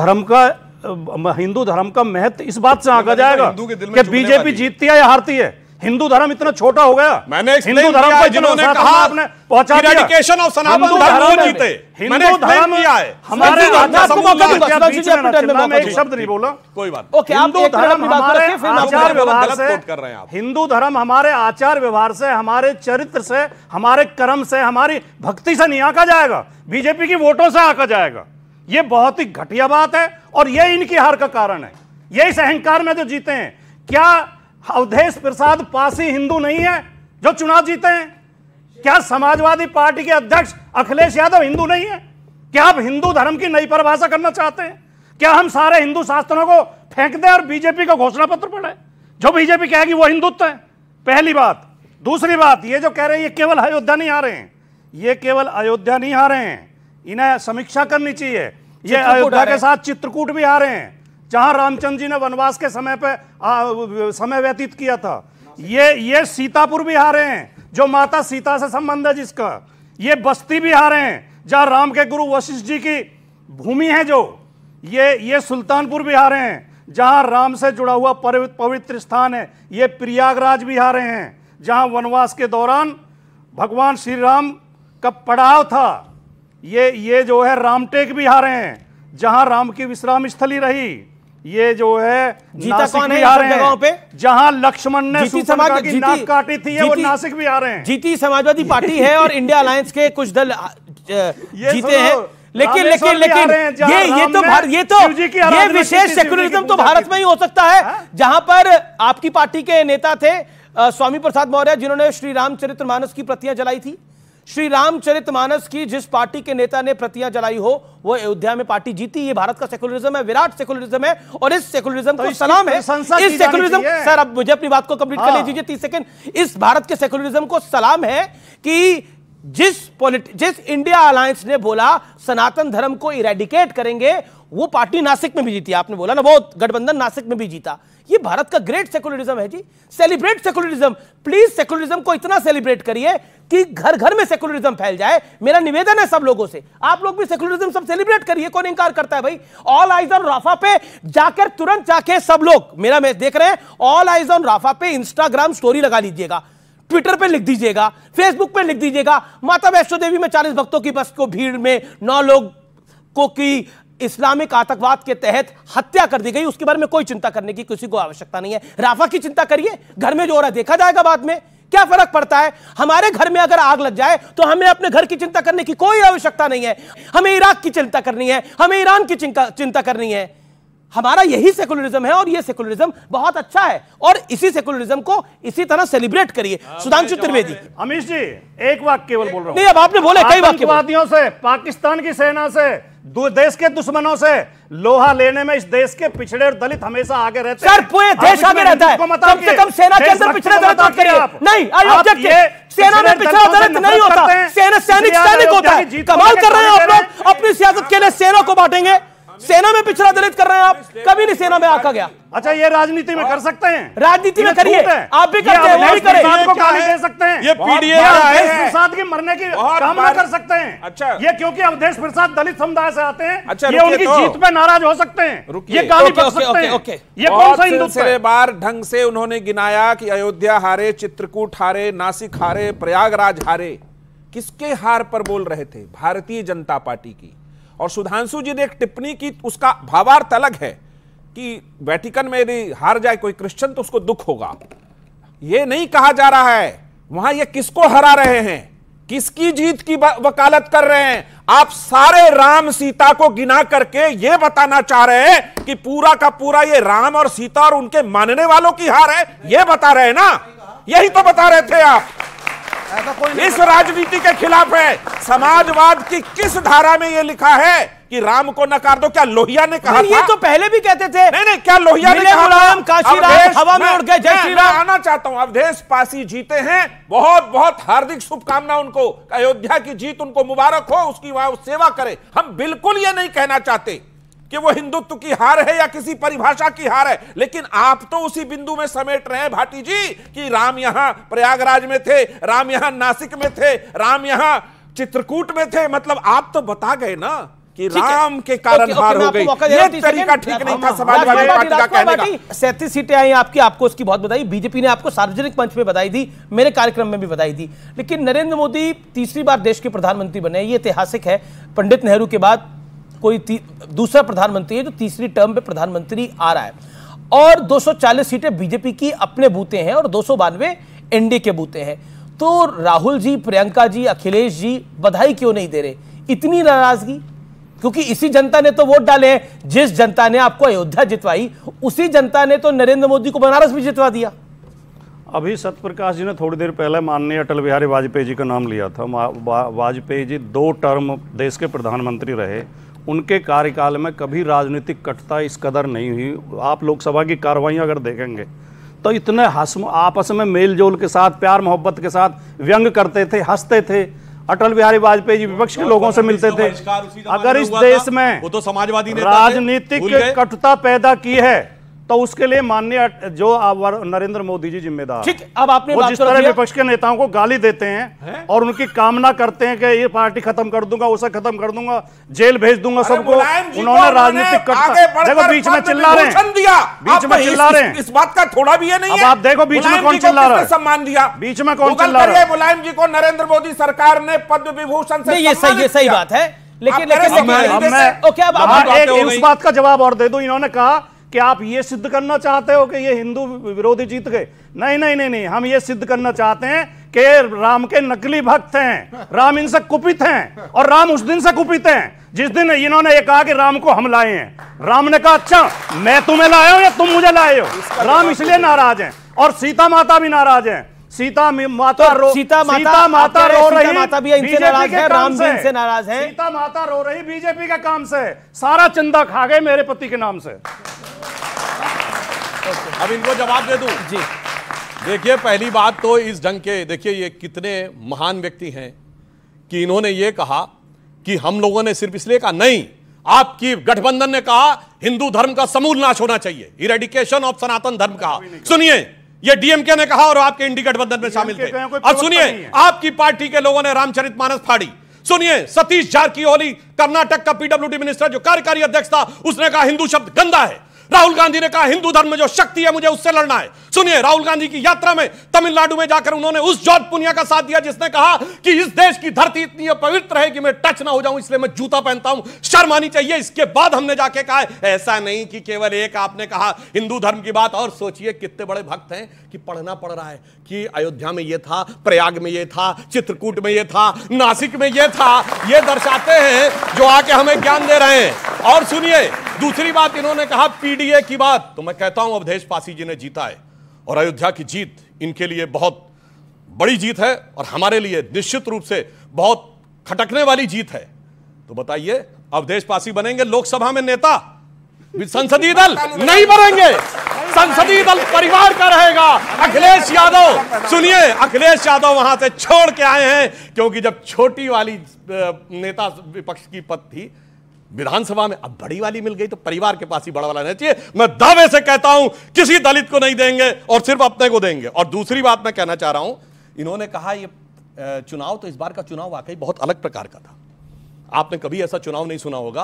धर्म का महत्व इस बात से आंका जाएगा कि बीजेपी जीतती है या हारती है। हिंदू धर्म इतना छोटा हो गया। मैंने हिंदू धर्म को जिन्होंने कहा आपने पहुंचा दिया। एजुकेशन और सनातन धर्म जीते। हिंदू धर्म हमारे मैं एक शब्द नहीं बोला, कोई बात। हिंदू धर्म हमारे आचार व्यवहार से, हिंदू धर्म हमारे आचार व्यवहार से, हमारे चरित्र से, हमारे कर्म से, हमारी भक्ति से नहीं आंका जाएगा, बीजेपी की वोटों से आंका जाएगा। ये बहुत ही घटिया बात है और ये इनकी हार का कारण है। ये इस अहंकार में जो जीते हैं। क्या अवधेश प्रसाद पासी हिंदू नहीं है जो चुनाव जीते हैं? क्या समाजवादी पार्टी के अध्यक्ष अखिलेश यादव हिंदू नहीं है? क्या आप हिंदू धर्म की नई परिभाषा करना चाहते हैं? क्या हम सारे हिंदू शास्त्रों को फेंक दें और बीजेपी का घोषणा पत्र पढ़े जो बीजेपी कहेगी वो हिंदुत्व है? पहली बात। दूसरी बात, ये जो कह रहे हैं ये केवल अयोध्या नहीं आ रहे हैं, ये केवल अयोध्या नहीं आ रहे हैं, इन्हें समीक्षा करनी चाहिए। ये अयोध्या के साथ चित्रकूट भी आ रहे हैं जहां रामचंद्र जी ने वनवास के समय पे समय व्यतीत किया था। ये सीतापुर भी आ रहे हैं जो माता सीता से संबंध है जिसका। ये बस्ती भी आ रहे हैं जहां राम के गुरु वशिष्ठ जी की भूमि है जो। ये सुल्तानपुर भी आ रहे हैं जहां राम से जुड़ा हुआ पवित्र स्थान है। ये प्रयागराज भी आ रहे हैं जहां वनवास के दौरान भगवान श्री राम का पड़ाव था। ये जो है रामटेक भी आ रहे हैं जहां राम की विश्राम स्थली रही। ये जो है नासिक भी आ रहे हैं जहां लक्ष्मण ने सूर्पनखा की नाक काटी थी, वो नासिक भी आ रहे हैं। जीती समाजवादी पार्टी है और इंडिया अलायंस के कुछ दल जीते हैं, लेकिन ये विशेष सेक्युलरिज्म तो भारत में ही हो सकता है जहां पर आपकी पार्टी के नेता थे स्वामी प्रसाद मौर्य जिन्होंने श्री रामचरितमानस की प्रतियां जलाई थी। श्री रामचरितमानस की जिस पार्टी के नेता ने प्रतियां जलाई हो वो अयोध्या में पार्टी जीती। ये भारत का सेकुलरिज्म है, विराट सेकुलरिज्म है और इस सेकुलरिज्म को सलाम है। इस सेकुलरिज्म, सर अब मुझे अपनी बात को कंप्लीट कर लीजिए 30 सेकंड। इस भारत के सेकुलरिज्म को सलाम है कि जिस इंडिया अलायंस ने बोला सनातन धर्म को इरेडिकेट करेंगे वो पार्टी नासिक में भी जीती। आपने बोला ना वो गठबंधन नासिक में भी जीता। ये भारत का ग्रेट सेकुलरिज्म है जी। सेलिब्रेट सेकुलरिज्म, प्लीज सेकुलरिज्म को इतना सेलिब्रेट करिए कि घर घर में सेकुलरिज्म फैल जाए। मेरा निवेदन है सब लोगों से, आप लोग भी सेकुलरिज्म सब सेलिब्रेट करिए। कौन इंकार करता है भाई? ऑल आइज ऑन राफा पे जाकर तुरंत जाके सब लोग मेरा मैच देख रहे हैं, ऑल आइज ऑन राफा पे इंस्टाग्राम स्टोरी लगा लीजिएगा, ट्विटर पे लिख दीजिएगा, फेसबुक पे लिख दीजिएगा माता वैष्णो देवी में 40 भक्तों की बस को भीड़ में 9 लोगों की इस्लामिक आतंकवाद के तहत हत्या कर दी गई। उसके बारे में कोई चिंता करने की किसी को आवश्यकता नहीं है। राफा की चिंता करिए, घर में जो हो रहा है देखा जाएगा बाद में, क्या फर्क पड़ता है? हमारे घर में अगर आग लग जाए तो हमें अपने घर की चिंता करने की कोई आवश्यकता नहीं है। हमें इराक की चिंता करनी है, हमें ईरान की चिंता करनी है। हमारा यही सेकुलरिज्म है और यह सेकुलरिज्म बहुत अच्छा है और इसी सेकुलरिज्म को इसी तरह सेलिब्रेट करिए। सुधांशु त्रिवेदी। अमीश जी एक वाक्य केवल बोल रहा हूं। नहीं, अब आपने बोले कई वाक्य। आतंकवादियों से, पाकिस्तान की सेना से, देश के दुश्मनों से लोहा लेने में इस देश के पिछड़े और दलित हमेशा आगे रहते हैं। सर पूरे देश आगे रहता है, कम से कम सेना के अंदर पिछड़े दलित मत करिए। नहीं, आई ऑब्जेक्ट। सेना में पिछड़ा दलित नहीं होता, सेना सैनिक सैनिक होता है। कमाल कर रहे हैं आप लोग, अपनी सियासत के लिए सेना को बांटेंगे। सेना में पिछड़ा दलित कर रहे हैं आप, कभी नहीं सेना में आका गया। अच्छा, ये राजनीति में कर सकते हैं, राजनीति में करिए, आप भी करते हैं, वो भी करें। को गाली दे सकते हैं, ये पीडीए अवधेश प्रसाद की मरने की कामना कर सकते हैं। अच्छा, ये क्योंकि अवधेश प्रसाद दलित समुदाय से आते हैं, अच्छा, ये उनकी जीत पे नाराज हो सकते हैं, ये गाली बक सकते हैं। ये कौन सा हिंदुत्व है? बार ढंग से उन्होंने गिनाया कि अयोध्या हारे, चित्रकूट हारे, नासिक हारे, प्रयागराज हारे। किसके हार पर बोल रहे थे? भारतीय जनता पार्टी की। और सुधांशु जी ने एक टिप्पणी की, उसका भावार्थ अलग है कि वेटिकन में यदि हार जाए कोई क्रिश्चियन तो उसको दुख होगा। यह नहीं कहा जा रहा है वहां ये किसको हरा रहे हैं, किसकी जीत की वकालत कर रहे हैं। आप सारे राम सीता को गिना करके यह बताना चाह रहे हैं कि पूरा का पूरा ये राम और सीता और उनके मानने वालों की हार है, यह बता रहे हैं ना, यही तो बता रहे थे आप। इस राजनीति के खिलाफ है। समाजवाद की किस धारा में यह लिखा है कि राम को नकार दो? क्या लोहिया ने कहा था? ये तो पहले भी कहते थे। नहीं, क्या लोहिया ने कहा था? काशीराम हवा में उड़ गए, जय श्री राम। आना चाहता हूं, अवधेश पासी जीते हैं, बहुत बहुत हार्दिक शुभकामना उनको, अयोध्या की जीत उनको मुबारक हो, उसकी वहां सेवा करें। हम बिल्कुल ये नहीं कहना चाहते कि वो हिंदुत्व की हार है या किसी परिभाषा की हार है, लेकिन आप तो उसी बिंदु में समेट रहे हैं भाटी जी कि राम यहां प्रयागराज में थे, राम यहां नासिक में थे, राम यहां चित्रकूट में थे। मतलब आप तो बता गए ना कि राम के कारण हार हो गई। ये तरीका ठीक नहीं था समाजवादी पार्टी का कहने का। 37 सीटें आई आपकी, आपको उसकी बहुत बधाई। बीजेपी ने आपको सार्वजनिक मंच में बधाई दी, मेरे कार्यक्रम में भी बधाई दी। लेकिन नरेंद्र मोदी तीसरी बार देश के प्रधानमंत्री बने, ये ऐतिहासिक है। पंडित नेहरू के बाद कोई दूसरा प्रधानमंत्री है जो तीसरी टर्म पे प्रधानमंत्री आ रहा है। और 240 सीटें बीजेपी की अपने बूते हैं और 292 एनडीए के बूते हैं। तो राहुल जी, प्रियंका जी, अखिलेश जी बधाई क्यों नहीं दे रहे? इतनी नाराजगी? क्योंकि इसी जनता ने तो वोट डाले हैं। जिस जनता ने आपको अयोध्या जितवाई, उसी जनता ने तो नरेंद्र मोदी को बनारस भी जितवा दिया। अभी सत्यप्रकाश जी ने थोड़ी देर पहले माननीय अटल बिहारी वाजपेयी जी का नाम लिया था। वाजपेयी जी 2 टर्म देश के प्रधानमंत्री रहे। उनके कार्यकाल में कभी राजनीतिक कटता इस कदर नहीं हुई। आप लोकसभा की कार्रवाइयां अगर देखेंगे तो इतने आपस में मेल जोल के साथ, प्यार मोहब्बत के साथ व्यंग करते थे, हंसते थे। अटल बिहारी वाजपेयी जी विपक्ष के लोगों से मिलते थे। अगर इस देश में वो तो समाजवादी राजनीतिक कटुता पैदा की है तो उसके लिए माननीय जो नरेंद्र मोदी जी जिम्मेदार। ठीक, अब आपने वो जिस तरह विपक्ष के नेताओं को गाली देते हैं और उनकी कामना करते हैं कि ये पार्टी खत्म कर दूंगा, उसे खत्म कर दूंगा, जेल भेज दूंगा सबको, उन्होंने राजनीतिक देखो बीच में चिल्ला रहे हैं, बीच में चिल्ला रहे हैं। इस बात का थोड़ा भी ये नहीं है। आप देखो बीच में कौन चिल्ला रहा है, सम्मान दिया बीच में कौन चिल्ला रहा है? मुलायम जी को नरेंद्र मोदी सरकार ने पद्म विभूषण से ये सही बात है। लेकिन उस बात का जवाब और दे दो। इन्होंने कहा कि आप ये सिद्ध करना चाहते हो कि ये हिंदू विरोधी जीत गए। नहीं नहीं नहीं नहीं, हम ये सिद्ध करना चाहते हैं कि राम के नकली भक्त हैं, राम इनसे कुपित हैं और राम उस दिन से कुपित हैं जिस दिन इन्होंने ये कहा कि राम को हम लाए हैं। राम ने कहा अच्छा मैं तुम्हें लाया हूं या तुम मुझे लाए हो। राम इसलिए नाराज हैं और सीता माता भी नाराज हैं। सीता माता रो रही, सीता माता भी इनसे नाराज है, राम भी इनसे नाराज है। सीता माता रो रही बीजेपी के काम से, सारा चंदा खा गए मेरे पति के नाम से। अब इनको जवाब दे दूं जी। देखिए, पहली बात तो इस ढंग के, देखिए ये कितने महान व्यक्ति हैं कि इन्होंने ये कहा कि हम लोगों ने सिर्फ इसलिए कहा, नहीं, आपकी गठबंधन ने कहा हिंदू धर्म का समूल नाश होना चाहिए, इरेडिकेशन ऑफ सनातन धर्म कहा। सुनिए, ये डीएमके ने कहा और आपके इंडी गठबंधन में शामिल थे। अब सुनिए, आपकी पार्टी के लोगों ने रामचरितमानस फाड़ी। सुनिए, सतीश जारकिहोली कर्नाटक का पीडब्ल्यूडी मिनिस्टर जो कार्यकारी अध्यक्ष था, उसने कहा हिंदू शब्द गंदा है। राहुल गांधी ने कहा हिंदू धर्म में जो शक्ति है मुझे उससे लड़ना है। सुनिए, राहुल गांधी की यात्रा में तमिलनाडु में जाकर उन्होंने उस जॉर्ज पुनिया का साथ दिया जिसने कहा कि इस देश की धरती इतनी पवित्र है कि मैं टच ना हो जाऊं इसलिए मैं जूता पहनता हूं, शर्म आनी चाहिए। इसके बाद हमने जाके कहा ऐसा नहीं कि केवल एक आपने कहा हिंदू धर्म की बात। और सोचिए कितने बड़े भक्त हैं कि पढ़ना पड़ रहा है कि अयोध्या में यह था, प्रयाग में यह था, चित्रकूट में यह था, नासिक में यह था। यह दर्शाते हैं जो आके हमें ज्ञान दे रहे हैं। और सुनिए, दूसरी बात इन्होंने कहा पीडीए की बात, तो मैं कहता हूं अवधेश पासी जी ने जीता है और अयोध्या की जीत इनके लिए बहुत बड़ी जीत है और हमारे लिए निश्चित रूप से बहुत खटकने वाली जीत है। तो बताइए, अवधेश पासी बनेंगे लोकसभा में नेता, संसदीय दल नहीं बनेंगे। संसदीय दल परिवार का रहेगा। अखिलेश यादव, सुनिए, अखिलेश यादव वहां से छोड़ के आए हैं क्योंकि जब छोटी वाली नेता विपक्ष की पद थी विधानसभा में, अब बड़ी वाली मिल गई तो परिवार के पास ही बड़ा वाला रहना चाहिए। मैं दावे से कहता हूं किसी दलित को नहीं देंगे और सिर्फ अपने को देंगे। और दूसरी बात मैं कहना चाह रहा हूं, इन्होंने कहा ये चुनाव, तो इस बार का चुनाव वाकई बहुत अलग प्रकार का था। आपने कभी ऐसा चुनाव नहीं सुना होगा।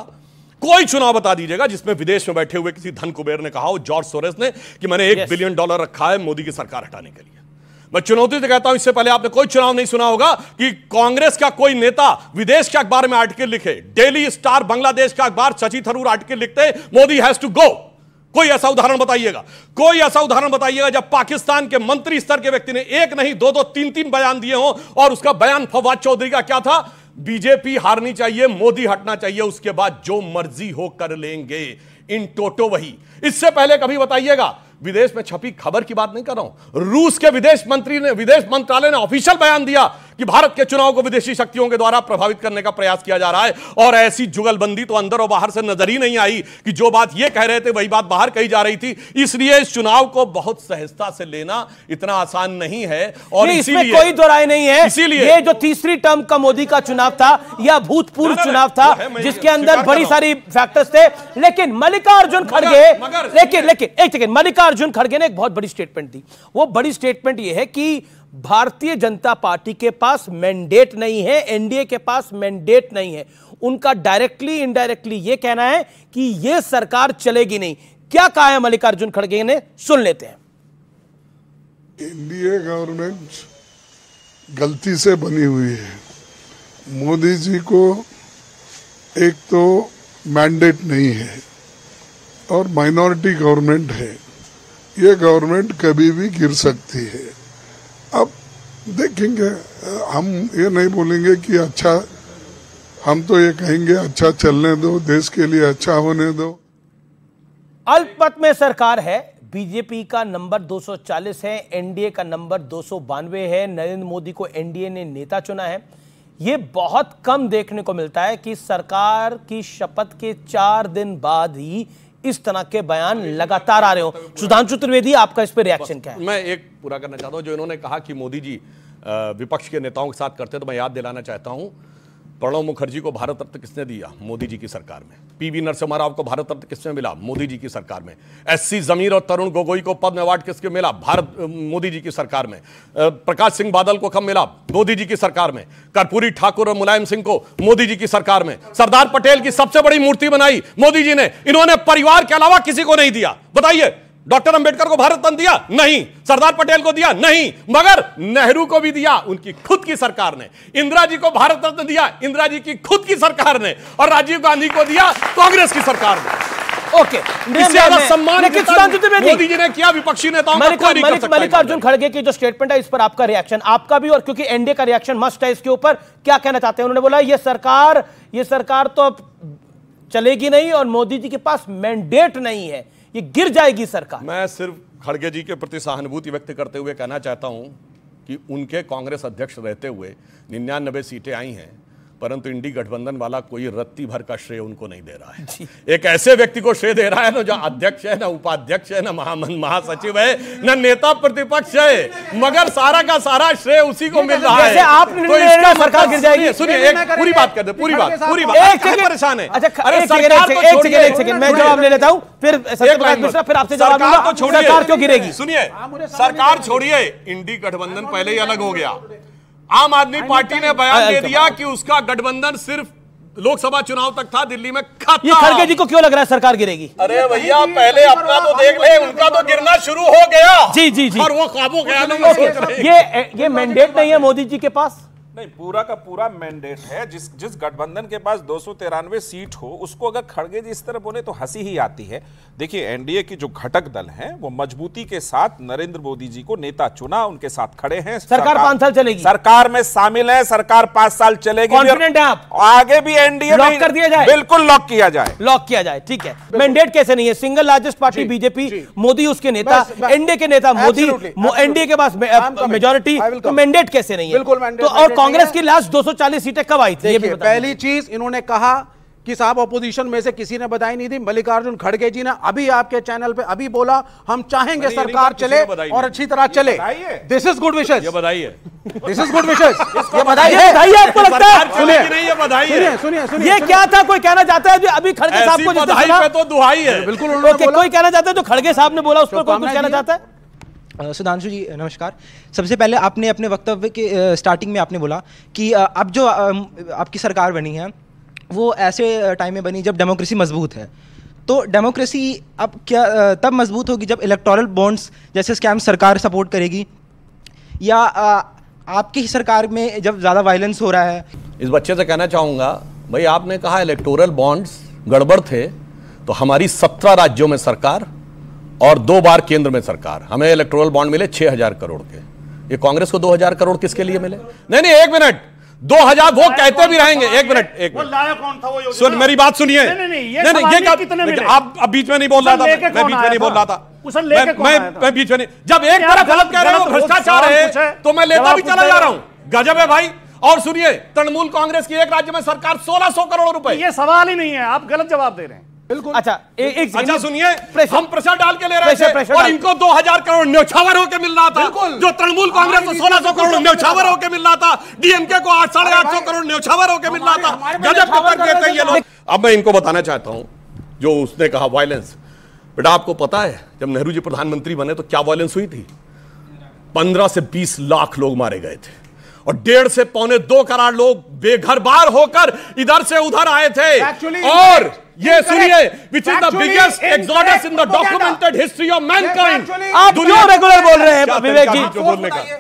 कोई चुनाव बता दीजिएगा जिसमें विदेश में बैठे हुए किसी धन कुबेर ने कहा हो, जॉर्ज सोरेस ने, कि मैंने $1 बिलियन रखा है मोदी की सरकार हटाने के लिए। मैं चुनौती से कहता हूं, इससे पहले आपने कोई चुनाव नहीं सुना होगा कि कांग्रेस का कोई नेता विदेश के अखबार में आर्टिकल लिखे। डेली स्टार बांग्लादेश का अखबार शशि थरूर आर्टिकल लिखते, मोदी हैज टू गो। कोई ऐसा उदाहरण बताइएगा, कोई ऐसा उदाहरण बताइएगा जब पाकिस्तान के मंत्री स्तर के व्यक्ति ने एक नहीं, दो, 3 बयान दिए हों। और उसका बयान फवाद चौधरी का क्या था? बीजेपी हारनी चाहिए, मोदी हटना चाहिए, उसके बाद जो मर्जी हो कर लेंगे। इन टोटो वही। इससे पहले कभी बताइएगा, विदेश में छपी खबर की बात नहीं कर रहा हूं, रूस के विदेश मंत्रालय ने ऑफिशियल बयान दिया कि भारत के चुनाव को विदेशी शक्तियों के द्वारा प्रभावित करने का प्रयास किया जा रहा है। और ऐसी जुगलबंदी तो अंदर और बाहर से नजर ही नहीं आई कि जो बात ये कह रहे थे वही बात बाहर कही जा रही थी। इसलिए इस चुनाव को बहुत सहजता से लेना इतना आसान नहीं है। और इसमें कोई दो राय नहीं है। इसीलिए ये जो तीसरी टर्म का मोदी का चुनाव था, यह भूतपूर्व चुनाव था जिसके अंदर बड़ी सारी फैक्टर्स थे। लेकिन मल्लिकार्जुन खड़गे, लेकिन एक सेकेंड, मल्लिकार्जुन खड़गे ने एक बहुत बड़ी स्टेटमेंट दी। वो बड़ी स्टेटमेंट यह है कि भारतीय जनता पार्टी के पास मैंडेट नहीं है, एनडीए के पास मैंडेट नहीं है। उनका डायरेक्टली इनडायरेक्टली यह कहना है कि यह सरकार चलेगी नहीं। क्या कहा है मल्लिकार्जुन खड़गे ने, सुन लेते हैं। एनडीए गवर्नमेंट गलती से बनी हुई है। मोदी जी को एक तो मैंडेट नहीं है और माइनॉरिटी गवर्नमेंट है। ये गवर्नमेंट कभी भी गिर सकती है। अब देखेंगे, हम ये नहीं बोलेंगे कि अच्छा, हम तो ये कहेंगे अच्छा चलने दो, देश के लिए अच्छा होने दो। अल्पमत में सरकार है, बीजेपी का नंबर 240 है, एनडीए का नंबर 292 है। नरेंद्र मोदी को एनडीए ने नेता चुना है। यह बहुत कम देखने को मिलता है कि सरकार की शपथ के 4 दिन बाद ही इस तरह के बयान लगातार आ रहे हो। सुधांशु त्रिवेदी, आपका इस पर रिएक्शन क्या है? मैं एक पूरा करना चाहता हूं, जो इन्होंने कहा कि मोदी जी विपक्ष के नेताओं के साथ करते, तो मैं याद दिलाना चाहता हूं, प्रणब मुखर्जी को भारत रत्न किसने दिया? मोदी जी की सरकार में। पीवी नरसिम्हा राव को भारत रत्न किसने मिला? मोदी जी की सरकार में। एससी जमीर और तरुण गोगोई को पद्म अवार्ड किसके मिला? मोदी जी की सरकार में। प्रकाश सिंह बादल को कब मिला? मोदी जी की सरकार में। कर्पूरी ठाकुर और मुलायम सिंह को मोदी जी की सरकार में। सरदार पटेल की सबसे बड़ी मूर्ति बनाई मोदी जी ने। इन्होंने परिवार के अलावा किसी को नहीं दिया। बताइए, डॉक्टर अंबेडकर को भारत रत्न दिया? नहीं। सरदार पटेल को दिया? नहीं। मगर नेहरू को भी दिया उनकी खुद की सरकार ने। इंदिरा जी को भारत रत्न दिया इंदिरा जी की खुद की सरकार ने। और राजीव गांधी को दिया कांग्रेस की सरकार ने। ओके, इससे ज्यादा सम्मान मोदी जी ने किया विपक्षी नेताओं को। मल्लिकार्जुन खड़गे की जो स्टेटमेंट है, इस पर आपका रिएक्शन, आपका भी, और क्योंकि एनडीए का रिएक्शन मस्ट है इसके ऊपर, क्या कहना चाहते हैं? उन्होंने बोला ये सरकार तो अब चलेगी नहीं और मोदी जी के पास मैंडेट नहीं है, ये गिर जाएगी सरकार। मैं सिर्फ खड़गे जी के प्रति सहानुभूति व्यक्त करते हुए कहना चाहता हूं कि उनके कांग्रेस अध्यक्ष रहते हुए 99 सीटें आई हैं, परंतु इंडी गठबंधन वाला कोई रत्ती भर का श्रेय उनको नहीं दे रहा है। एक ऐसे व्यक्ति को श्रेय दे रहा है ना जो अध्यक्ष है, ना उपाध्यक्ष है, ना महासचिव है, ना नेता प्रतिपक्ष है, मगर सारा का सारा श्रेय उसी को मिल रहा है। तो इसका सरकार गिर जाएगी। सुनिए, एक पूरी बात कर दे, पूरी बात परेशान है। एक सेकंड, मैं जवाब ले लेता हूं, फिर फिर आपसे जवाब लूंगा। सरकार क्यों गिरेगी? सुनिए, सरकार छोड़िए, इंडी गठबंधन पहले ही अलग हो गया। आम आदमी पार्टी ने बयान दे दिया कि उसका गठबंधन सिर्फ लोकसभा चुनाव तक था, दिल्ली में खत्म। ये खड़गे जी को क्यों लग रहा है सरकार गिरेगी? अरे भैया, पहले अपना तो देख ले, उनका तो गिरना शुरू हो गया। जी, और वो काबू ख्यालों में सोच रहे हैं। ये मैंडेट नहीं है मोदी जी के पास? नहीं, पूरा का पूरा मैंडेट है। जिस गठबंधन के पास 293 सीट हो, उसको अगर खड़गे जी इस तरह बोले तो हंसी ही आती है। देखिए, एनडीए की जो घटक दल हैं वो मजबूती के साथ नरेंद्र मोदी जी को नेता चुना, उनके साथ खड़े हैं। सरकार 5 साल चलेगी, सरकार में शामिल है, सरकार 5 साल चलेगी। कॉन्फिडेंट है आप? आगे भी एनडीए लॉक कर दिया जाए? बिल्कुल लॉक किया जाए, लॉक किया जाए। ठीक है, मैंडेट कैसे नहीं है? Single largest party BJP, Modi उसके नेता, एनडीए के नेता मोदी, एनडीए के पास मेजोरिटी, तो मैंडेट कैसे नहीं है? और कांग्रेस की लास्ट 240 सीटें कब आई थी? पहली चीज इन्होंने कहा कि साहब ऑपोजिशन में से किसी ने बधाई नहीं दी। मल्लिकार्जुन खड़गे जी ने अभी आपके चैनल पे अभी बोला हम चाहेंगे सरकार चले और अच्छी तरह चले। दिस इज गुड विशेष। ये बधाई है, दिस इज गुड विशेष। ये बधाई है आपको लगता है? सुनिए सुनिए सुनिए, ये क्या था? कोई कहना चाहता है अभी खड़गे साहब को बधाई पे तो दुहाई है। बिल्कुल कोई कहना चाहता है जो खड़गे साहब ने बोला उस पर कोई कुछ कहना चाहता है? सुधांशु जी नमस्कार। सबसे पहले आपने अपने वक्तव्य के स्टार्टिंग में आपने बोला कि अब जो आपकी सरकार बनी है वो ऐसे टाइम में बनी जब डेमोक्रेसी मजबूत है। तो डेमोक्रेसी अब क्या तब मजबूत होगी जब इलेक्टोरल बॉन्ड्स जैसे स्कैम सरकार सपोर्ट करेगी, या आपकी ही सरकार में जब ज़्यादा वायलेंस हो रहा है? इस बच्चे से कहना चाहूंगा, भाई आपने कहा इलेक्टोरल बॉन्ड्स गड़बड़ थे, तो हमारी 17 राज्यों में सरकार और 2 बार केंद्र में सरकार, हमें इलेक्टोरल बॉन्ड मिले 6000 करोड़ के। ये कांग्रेस को 2000 करोड़ किसके लिए मिले? नहीं, एक मिनट, 2000 वो कहते भी रहेंगे। एक मिनट कौन था वो? सुन, मेरी बात सुनिए। नहीं, ये कितने मिले? आप अब बीच में नहीं बोल रहा था, मैं बीच में नहीं बोल रहा था, मैं बीच में नहीं। जब एक तरफ गलत कह रहे हो भ्रष्टाचार है तो मैं लेता भी चला जा रहा हूं। गजब है भाई। और सुनिए, तृणमूल कांग्रेस की एक राज्य में सरकार 1600 करोड़ रुपए। ये सवाल ही नहीं है, आप गलत जवाब दे रहे हैं। बिल्कुल। अच्छा अच्छा सुनिए, हम प्रेशर डाल के ले रहे थे और इनको 2000 करोड़ न्यौछावर होकर मिल रहा था। जो तृणमूल कांग्रेस को 1600 करोड़ न्यौछावर होकर मिल रहा था, डीएमके को 850 करोड़ न्यौछावर होकर मिल रहा था। गजब टक्कर देते ये लोग। अब मैं इनको बताना चाहता हूं, जो उसने कहा वायलेंस, बेटा आपको पता है जब नेहरू जी प्रधानमंत्री बने तो क्या वायलेंस हुई थी? 15 से 20 लाख लोग मारे गए थे और 1.5 से 2.25 करोड़ लोग बेघर बार होकर इधर से उधर आए थे। और ये सुनिए, which is the biggest exodus in the documented history of Mankind. आप क्यों रेगुलर बोल रहे हैं विवेक जी?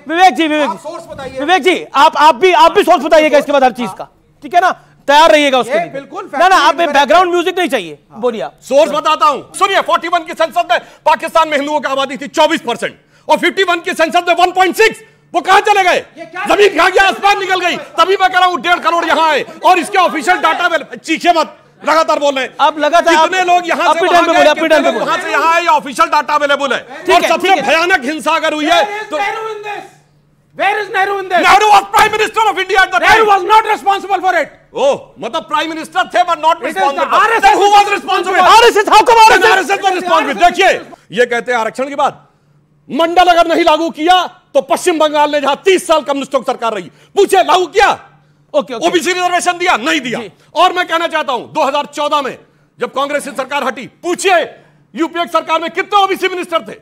विवेक जी आप भी सोर्स बताइएगा इसके बाद हर चीज का, ठीक है ना? तैयार रहिएगा उसके लिए। बिल्कुल ना, आप बैकग्राउंड म्यूजिक नहीं चाहिए। बोलिए आप। सोर्स बताता हूं, सुनिए। 41 की संसद में पाकिस्तान में हिंदुओं की आबादी थी 24% और 51 की संसद में 1.6। वो कहां चले गए? जमीन खा गया, आसमान निकल गई। तभी मैं कह रहा हूं 1.5 करोड़ यहां आए और इसके ऑफिशियल डाटा में चीखे मत, लगातार बोल रहे हैं। अब लगातार कितने लोग यहां से वहां गए, कितने लोग वहां से यहां आए, ये ऑफिशियल डाटा अवेलेबल है। और सबसे भयानक हिंसा अगर हुई है तो Where is Nehru in this? Nehru was Prime Minister of India at the time. Nehru was not responsible for it. Oh, मतलब Prime Minister थे but not responsible. RSS who was responsible? RSS, how come RSS was responsible? देखिए, ये कहते हैं आरक्षण की बात, मंडल अगर नहीं लागू किया तो पश्चिम बंगाल ने जहां 30 साल कम्युनिस्टों की सरकार रही, पूछे लागू किया? ओबीसी रिजर्वेशन दिया? नहीं दिया। और मैं कहना चाहता हूं 2014 में जब कांग्रेस की सरकार हटी, पूछिए यूपीए की सरकार में कितने ओबीसी मिनिस्टर थे?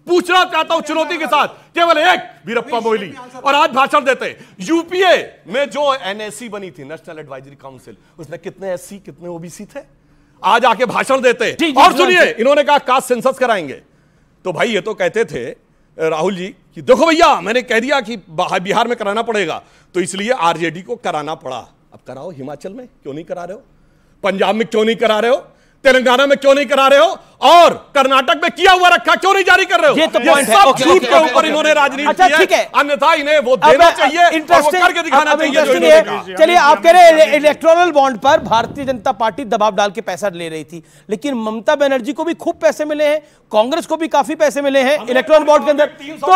पूछना चाहता हूं चुनौती के साथ, केवल एक, वीरप्पा मोइली। और आज भाषण देते यूपीए में जो एनएससी बनी थी, नेशनल एडवाइजरी काउंसिल, उसमें कितने एससी कितने ओबीसी थे? आज आके भाषण देते। और सुनिए, इन्होंने कहा कास्ट सेंसस कराएंगे। तो भाई ये तो कहते थे राहुल जी कि देखो भैया मैंने कह दिया कि बिहार में कराना पड़ेगा तो इसलिए आरजेडी को कराना पड़ा। अब कराओ, हिमाचल में क्यों नहीं करा रहे हो? पंजाब में क्यों नहीं करा रहे हो? तेलंगाना में क्यों नहीं करा रहे हो? और कर्नाटक में किया हुआ रखा क्यों नहीं जारी कर रहे हो? ये तो पॉइंट है। सब झूठ के ऊपर इन्होंने राजनीति की है। अन्यथा इन्हें वो देना चाहिए और वो करके दिखाना चाहिए। चलिए, आप कह रहे हैं इलेक्टोरल बॉन्ड पर भारतीय जनता पार्टी दबाव डाल के पैसा ले रही थी, लेकिन ममता बनर्जी को भी खूब पैसे मिले हैं, कांग्रेस को भी काफी पैसे मिले हैं इलेक्टोरल बॉन्ड के अंदर। तो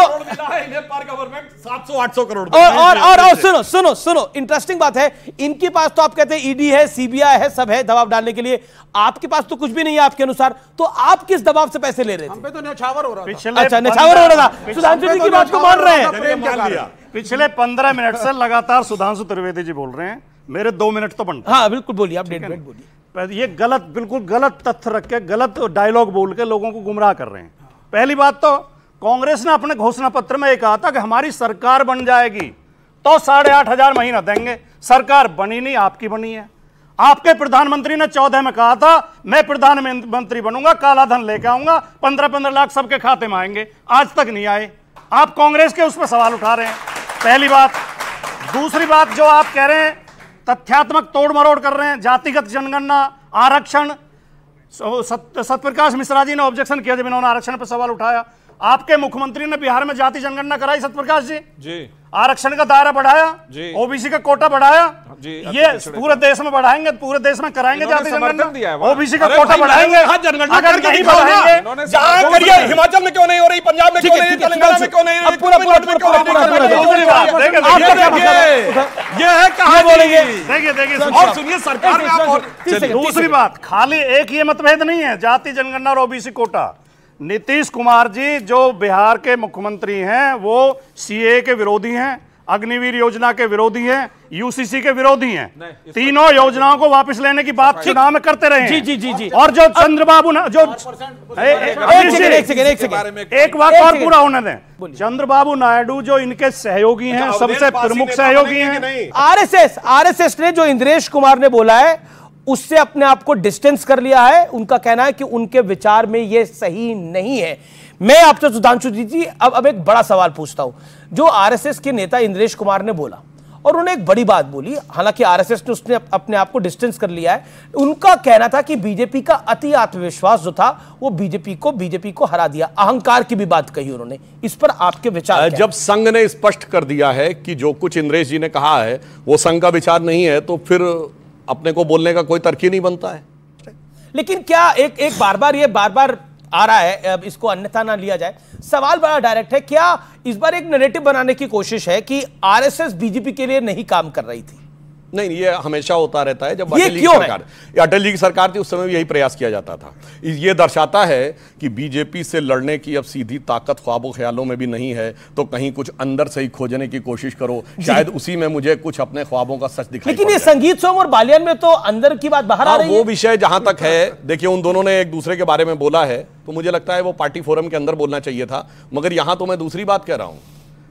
700-800 करोड़। और सुनो इंटरेस्टिंग बात है, इनके पास तो आप कहते हैं ईडी है, सीबीआई है, सब है दबाव डालने के लिए। आपके पास तो कुछ भी नहीं है आपके अनुसार। तो आप किस दबाव से पैसे ले रहे थे? हम पे तो न्यौछावर हो रहा था। अच्छा, न्यौछावर हो रहा था। सुधांशु जी की बात को मान रहे हैं। पिछले 15 मिनट से लगातार सुधांशु त्रिवेदी जी बोल रहे हैं, मेरे 2 मिनट तो बनते। हाँ बिल्कुल, बोलिए आप, 1.5 मिनट बोलिए। ये गलत, बिल्कुल गलत तथ्य रख के गलत डायलॉग बोल के लोगों को गुमराह कर रहे हैं। पहली बात तो कांग्रेस ने अपने घोषणा पत्र में ये कहा था कि हमारी सरकार बन जाएगी तो 8,500 महीना देंगे। सरकार बनी नहीं, आपकी बनी है। आपके प्रधानमंत्री ने 14 में कहा था मैं प्रधानमंत्री बनूंगा, काला धन लेके आऊंगा, 15-15 लाख सबके खाते में आएंगे। आज तक नहीं आए। आप कांग्रेस के उस पर सवाल उठा रहे हैं, पहली बात। दूसरी बात, जो आप कह रहे हैं तथ्यात्मक तोड़ मरोड़ कर रहे हैं, जातिगत जनगणना, आरक्षण। सत्यप्रकाश मिश्रा जी ने ऑब्जेक्शन किया जब इन्होंने आरक्षण पर सवाल उठाया। आपके मुख्यमंत्री ने बिहार में जाति जनगणना कराई सत्यप्रकाश जी, आरक्षण का दायरा बढ़ाया, ओबीसी का कोटा बढ़ाया, ये पूरे देश में बढ़ाएंगे, पूरे देश में कराएंगे जाति जनगणना, ओबीसी का कोटा बढ़ाएंगे। अगर नहीं बढ़ाएंगे, जहां करिए, हिमाचल में क्यों नहीं हो रही, पंजाब में क्यों नहीं, तेलंगाना में क्यों नहीं, ये है कहां बोलेंगे। देखिए और सुनिए, सरकार में आप दूसरी बात, खाली एक ये मतभेद नहीं है जाति जनगणना और ओबीसी कोटा। नीतीश कुमार जी जो बिहार के मुख्यमंत्री हैं वो सीए के विरोधी हैं, अग्निवीर योजना के विरोधी हैं, यूसीसी के विरोधी हैं, तीनों योजनाओं को वापस लेने की बात चुनाव में करते रहे हैं। जी। और जो चंद्रबाबू जो एक वाक्य और पूरा होने दें, चंद्रबाबू नायडू जो इनके सहयोगी हैं, सबसे प्रमुख सहयोगी हैं, आरएसएस ने जो इंद्रेश कुमार ने बोला है उससे अपने आप को डिस्टेंस कर लिया है। उनका कहना है कि उनके विचार में यह सही नहीं है। मैं आपसे सुधांशु जी अब एक बड़ा सवाल पूछता हूं। जो आरएसएस के नेता इंद्रेश कुमार ने बोला और उन्होंने एक बड़ी बात बोली, हालांकि आरएसएस ने उसने अपने आप को डिस्टेंस कर लिया है। उनका कहना था कि बीजेपी का अति आत्मविश्वास जो था वो बीजेपी को हरा दिया। अहंकार की भी बात कही उन्होंने, इस पर आपके विचार? जब संघ ने स्पष्ट कर दिया है कि जो कुछ इंद्रेश जी ने कहा है वो संघ का विचार नहीं है, तो फिर अपने को बोलने का कोई तर्क ही नहीं बनता है। लेकिन क्या एक बार बार आ रहा है, अब इसको अन्यथा ना लिया जाए। सवाल बड़ा डायरेक्ट है, क्या इस बार एक नैरेटिव बनाने की कोशिश है कि आरएसएस बीजेपी के लिए नहीं काम कर रही थी? नहीं, ये हमेशा होता रहता है। जब अटल जी की सरकार थी उस समय भी यही प्रयास किया जाता था। ये दर्शाता है कि बीजेपी से लड़ने की अब सीधी ताकत ख्वाबों ख्यालों में भी नहीं है, तो कहीं कुछ अंदर से ही खोजने की कोशिश करो, शायद उसी में मुझे कुछ अपने ख्वाबों का सच दिखाई। लेकिन ये संगीत सोम और बालियान में तो अंदर की बात बाहर आ रही है। वो विषय जहां तक है, देखिए उन दोनों ने एक दूसरे के बारे में बोला है, तो मुझे लगता है वो पार्टी फोरम के अंदर बोलना चाहिए था। मगर यहां तो मैं दूसरी बात कह रहा हूं,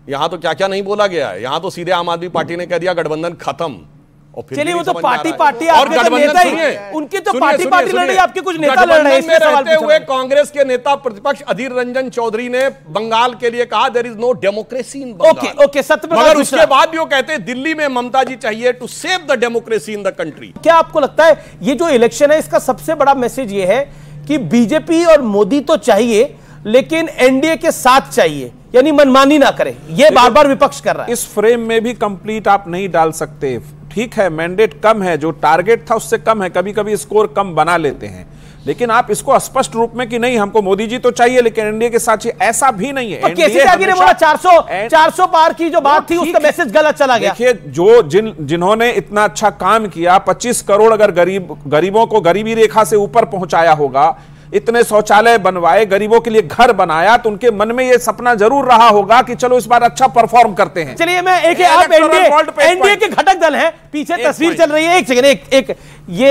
यहां तो क्या क्या नहीं बोला गया है। यहां तो सीधे आम आदमी पार्टी ने कह दिया गठबंधन खत्म। चलिए, वो तो पार्टी और गठबंधन, उनकी तो पार्टी लड़ रही है, आपके कुछ नेता लड़ रहे हैं। रहते हुए कांग्रेस के नेता प्रतिपक्ष अधीर रंजन चौधरी ने बंगाल के लिए कहा there is no democracy in Bengal. Okay, मगर उसके बाद भी वो कहते हैं दिल्ली में ममता जी चाहिए to save the democracy in the country. क्या आपको लगता है ये जो इलेक्शन है इसका सबसे बड़ा मैसेज ये है कि बीजेपी और मोदी तो चाहिए लेकिन एनडीए के साथ चाहिए, यानी मनमानी ना करे, ये बार बार विपक्ष कर रहा है। इस फ्रेम में भी कंप्लीट आप नहीं डाल सकते। ठीक है, मैंडेट कम है, जो टारगेट था उससे कम है, कभी कभी स्कोर कम बना लेते हैं, लेकिन आप इसको स्पष्ट रूप में कि नहीं हमको मोदी जी तो चाहिए लेकिन एनडीए के साथ ऐसा भी नहीं है। केसीआर ने बोला 400 पार की जो बात थी उसका मैसेज गलत चला गया। देखिए, जो जिन्होंने इतना अच्छा काम किया, 25 करोड़ अगर गरीबों को गरीबी रेखा से ऊपर पहुंचाया होगा, इतने शौचालय बनवाए, गरीबों के लिए घर बनाया, तो उनके मन में यह सपना जरूर रहा होगा कि चलो इस बार अच्छा परफॉर्म करते हैं। चलिए, मैं आप एनडीए के घटक दल हैं, पीछे तस्वीर चल रही है, एक सेकंड, ये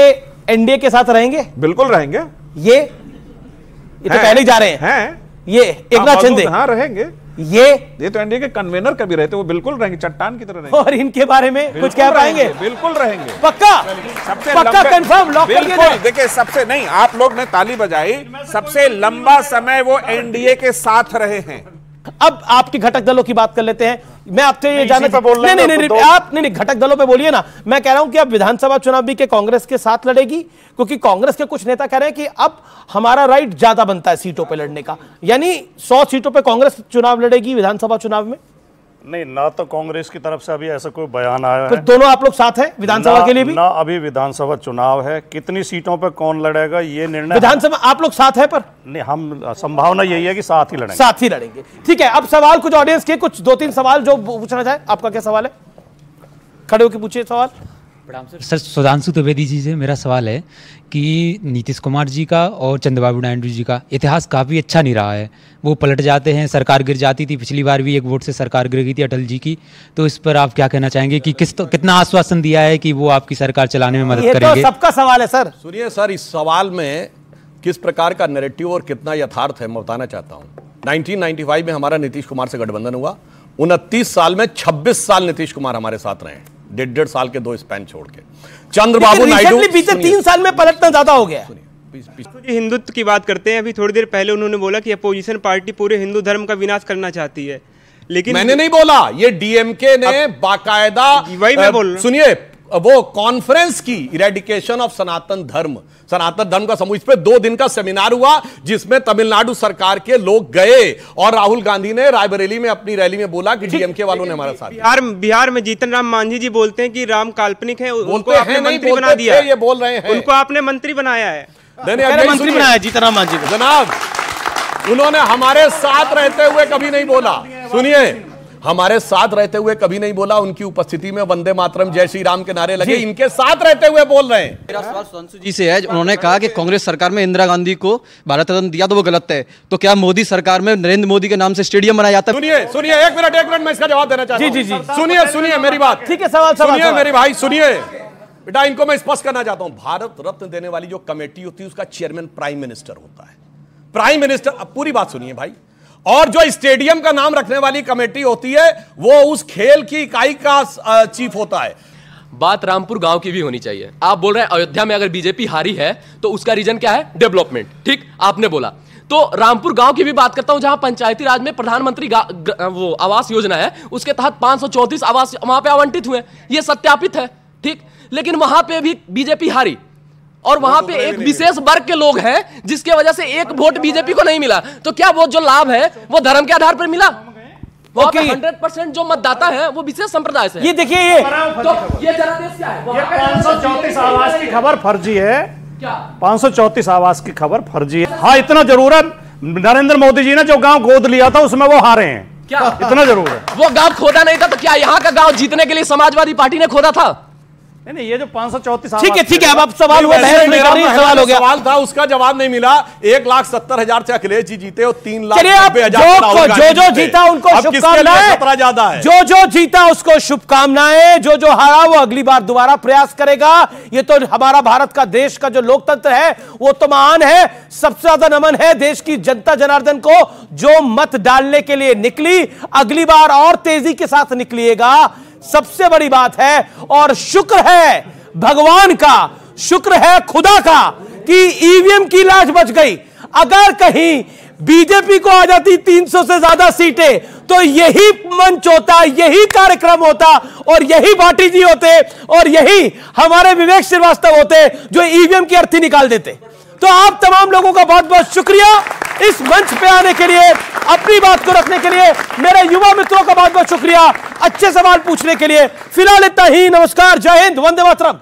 एनडीए के साथ रहेंगे? बिल्कुल रहेंगे। ये तो पहले जा रहे हैं, ये एकनाथ शिंदे रहेंगे, ये तो एनडीए के कन्वेनर कभी रहते, वो बिल्कुल रहेंगे, चट्टान की तरह रहेंगे। और इनके बारे में कुछ कह पाएंगे? बिल्कुल रहेंगे, पक्का कंफर्म, लॉक करके। देखिए, सबसे नहीं, आप लोग ने ताली बजाई, सबसे लंबा समय वो एनडीए के साथ रहे हैं। अब आपके घटक दलों की बात कर लेते हैं। मैं आपसे ये जानना नहीं, घटक दलों पे बोलिए ना। मैं कह रहा हूं कि अब विधानसभा चुनाव भी के कांग्रेस के साथ लड़ेगी, क्योंकि कांग्रेस के कुछ नेता कह रहे हैं कि अब हमारा राइट ज्यादा बनता है सीटों पे लड़ने का, यानी 100 सीटों पे कांग्रेस चुनाव लड़ेगी विधानसभा चुनाव में। नहीं, ना तो कांग्रेस की तरफ से अभी ऐसा कोई बयान आया है। दोनों आप लोग साथ हैं विधानसभा के लिए भी? ना अभी विधानसभा चुनाव है, कितनी सीटों पे कौन लड़ेगा ये निर्णय विधानसभा आप लोग साथ है, पर नहीं, हम संभावना यही है कि साथ ही लड़ेंगे। ठीक है, अब सवाल कुछ ऑडियंस के, कुछ 2-3 सवाल जो पूछना चाहे। आपका क्या सवाल है? खड़े होकर पूछिए सवाल। सर, सुधांशु द्विवेदी जी से मेरा सवाल है कि नीतीश कुमार जी का और चंद्रबाबू नायडू जी का इतिहास काफ़ी अच्छा नहीं रहा है। वो पलट जाते हैं, सरकार गिर जाती थी, पिछली बार भी एक वोट से सरकार गिर गई थी अटल जी की। तो इस पर आप क्या कहना चाहेंगे कि कितना आश्वासन दिया है कि वो आपकी सरकार चलाने में मदद करेंगे? तो सबका सवाल है सर। सुनिए सर, इस सवाल में किस प्रकार का नैरेटिव और कितना यथार्थ है मैं बताना चाहता हूँ। 1995 में हमारा नीतीश कुमार से गठबंधन हुआ, 29 साल में 26 साल नीतीश कुमार हमारे साथ रहे, 1.5 साल के 2 स्पैन छोड़ के। चंद्रबाबू नायडू बीते 3 साल में पलटना ज्यादा हो गया। हिंदुत्व की बात करते हैं, अभी थोड़ी देर पहले उन्होंने बोला कि अपोजिशन पार्टी पूरे हिंदू धर्म का विनाश करना चाहती है, लेकिन मैंने नहीं बोला, ये डीएमके ने बाकायदा, वही मैं बोल रहा हूं। सुनिए, वो कॉन्फ्रेंस की इरेडिकेशन ऑफ सनातन धर्म का समूह, इस पे 2 दिन का सेमिनार हुआ जिसमें तमिलनाडु सरकार के लोग गए और राहुल गांधी ने रायबरेली में अपनी रैली में बोला कि डीएमके वालों ने हमारा साथ दिया। बिहार में जीतन राम मांझी जी बोलते हैं कि राम काल्पनिक है, उनको हैं आपने नहीं, मंत्री बना दिया, ये बोल रहे हैं, उनको आपने मंत्री बनाया है, मंत्री बनाया जीतन राम मांझी को। जनाब, उन्होंने हमारे साथ रहते हुए कभी नहीं बोला, सुनिए, हमारे साथ रहते हुए कभी नहीं बोला, उनकी उपस्थिति में वंदे मातरम जय श्री राम के नारे लगे, इनके साथ रहते हुए बोल रहे हैं। मेरा सवाल सुधांशु जी से है, उन्होंने कहा कि कांग्रेस सरकार में इंदिरा गांधी को भारत रत्न दिया तो वो गलत है, तो क्या मोदी सरकार में नरेंद्र मोदी के नाम से स्टेडियम बनाया जाता है? सुनिए एक मिनट मैं इसका जवाब देना चाहता हूं। जी सुनिए मेरी बात, ठीक है, सवाल सुनिए मेरे भाई, सुनिए बेटा, इनको मैं स्पष्ट करना चाहता हूं। भारत रत्न देने वाली जो कमेटी होती है उसका चेयरमैन प्राइम मिनिस्टर होता है, प्राइम मिनिस्टर। अब पूरी बात सुनिए भाई, और जो स्टेडियम का नाम रखने वाली कमेटी होती है वो उस खेल की इकाई का चीफ होता है। बात रामपुर गांव की भी होनी चाहिए। आप बोल रहे हैं अयोध्या में अगर बीजेपी हारी है तो उसका रीजन क्या है? डेवलपमेंट, ठीक आपने बोला। तो रामपुर गांव की भी बात करता हूं, जहां पंचायती राज में प्रधानमंत्री वो आवास योजना है, उसके तहत 534 आवास वहां पे आवंटित हुए, ये सत्यापित है, ठीक। लेकिन वहां पे भी बीजेपी हारी, और वहां पे एक विशेष वर्ग के लोग हैं जिसकी वजह से एक वोट बीजेपी को नहीं मिला। तो क्या वो जो लाभ है वो धर्म के आधार पर मिला? वहां पे 100% जो मतदाता है वो विशेष संप्रदाय से। ये देखिए, ये जनादेश क्या है? ये 534 आवास की खबर फर्जी है। क्या 534 आवास की खबर फर्जी है? हाँ, इतना जरूर है, नरेंद्र मोदी जी ने जो गांव गोद लिया था उसमें वो हारे हैं, क्या इतना जरूर है? वो गांव खोदा नहीं था तो क्या यहाँ का गांव जीतने के लिए समाजवादी पार्टी ने खोदा था? नहीं, ये जो 534 ठीक है, अब सवाल हुआ, सवाल हो गया, सवाल था उसका जवाब नहीं मिला। 1,70,000 से अखिलेश जी जीते और 3,90,000 जो जीता उनको शुभकामनाएं, ज्यादा है, जो जीता उसको शुभकामनाएं, जो हारा वो अगली बार दोबारा प्रयास करेगा। ये तो हमारा भारत का, देश का जो लोकतंत्र है वो तो महान है। सबसे ज्यादा नमन है देश की जनता जनार्दन को जो मत डालने के लिए निकली, अगली बार और तेजी के साथ निकलिएगा, सबसे बड़ी बात है। और शुक्र है भगवान का, शुक्र है खुदा का कि ईवीएम की लाज बच गई। अगर कहीं बीजेपी को आ जाती 300 से ज्यादा सीटें तो यही मंच होता, यही कार्यक्रम होता, और यही भाटी जी होते, और यही हमारे विवेक श्रीवास्तव होते जो ईवीएम की अर्थी निकाल देते। तो आप तमाम लोगों का बहुत बहुत शुक्रिया इस मंच पे आने के लिए, अपनी बात को रखने के लिए। मेरे युवा मित्रों का बहुत बहुत शुक्रिया अच्छे सवाल पूछने के लिए। फिलहाल इतना ही, नमस्कार, जय हिंद, वंदे मातरम।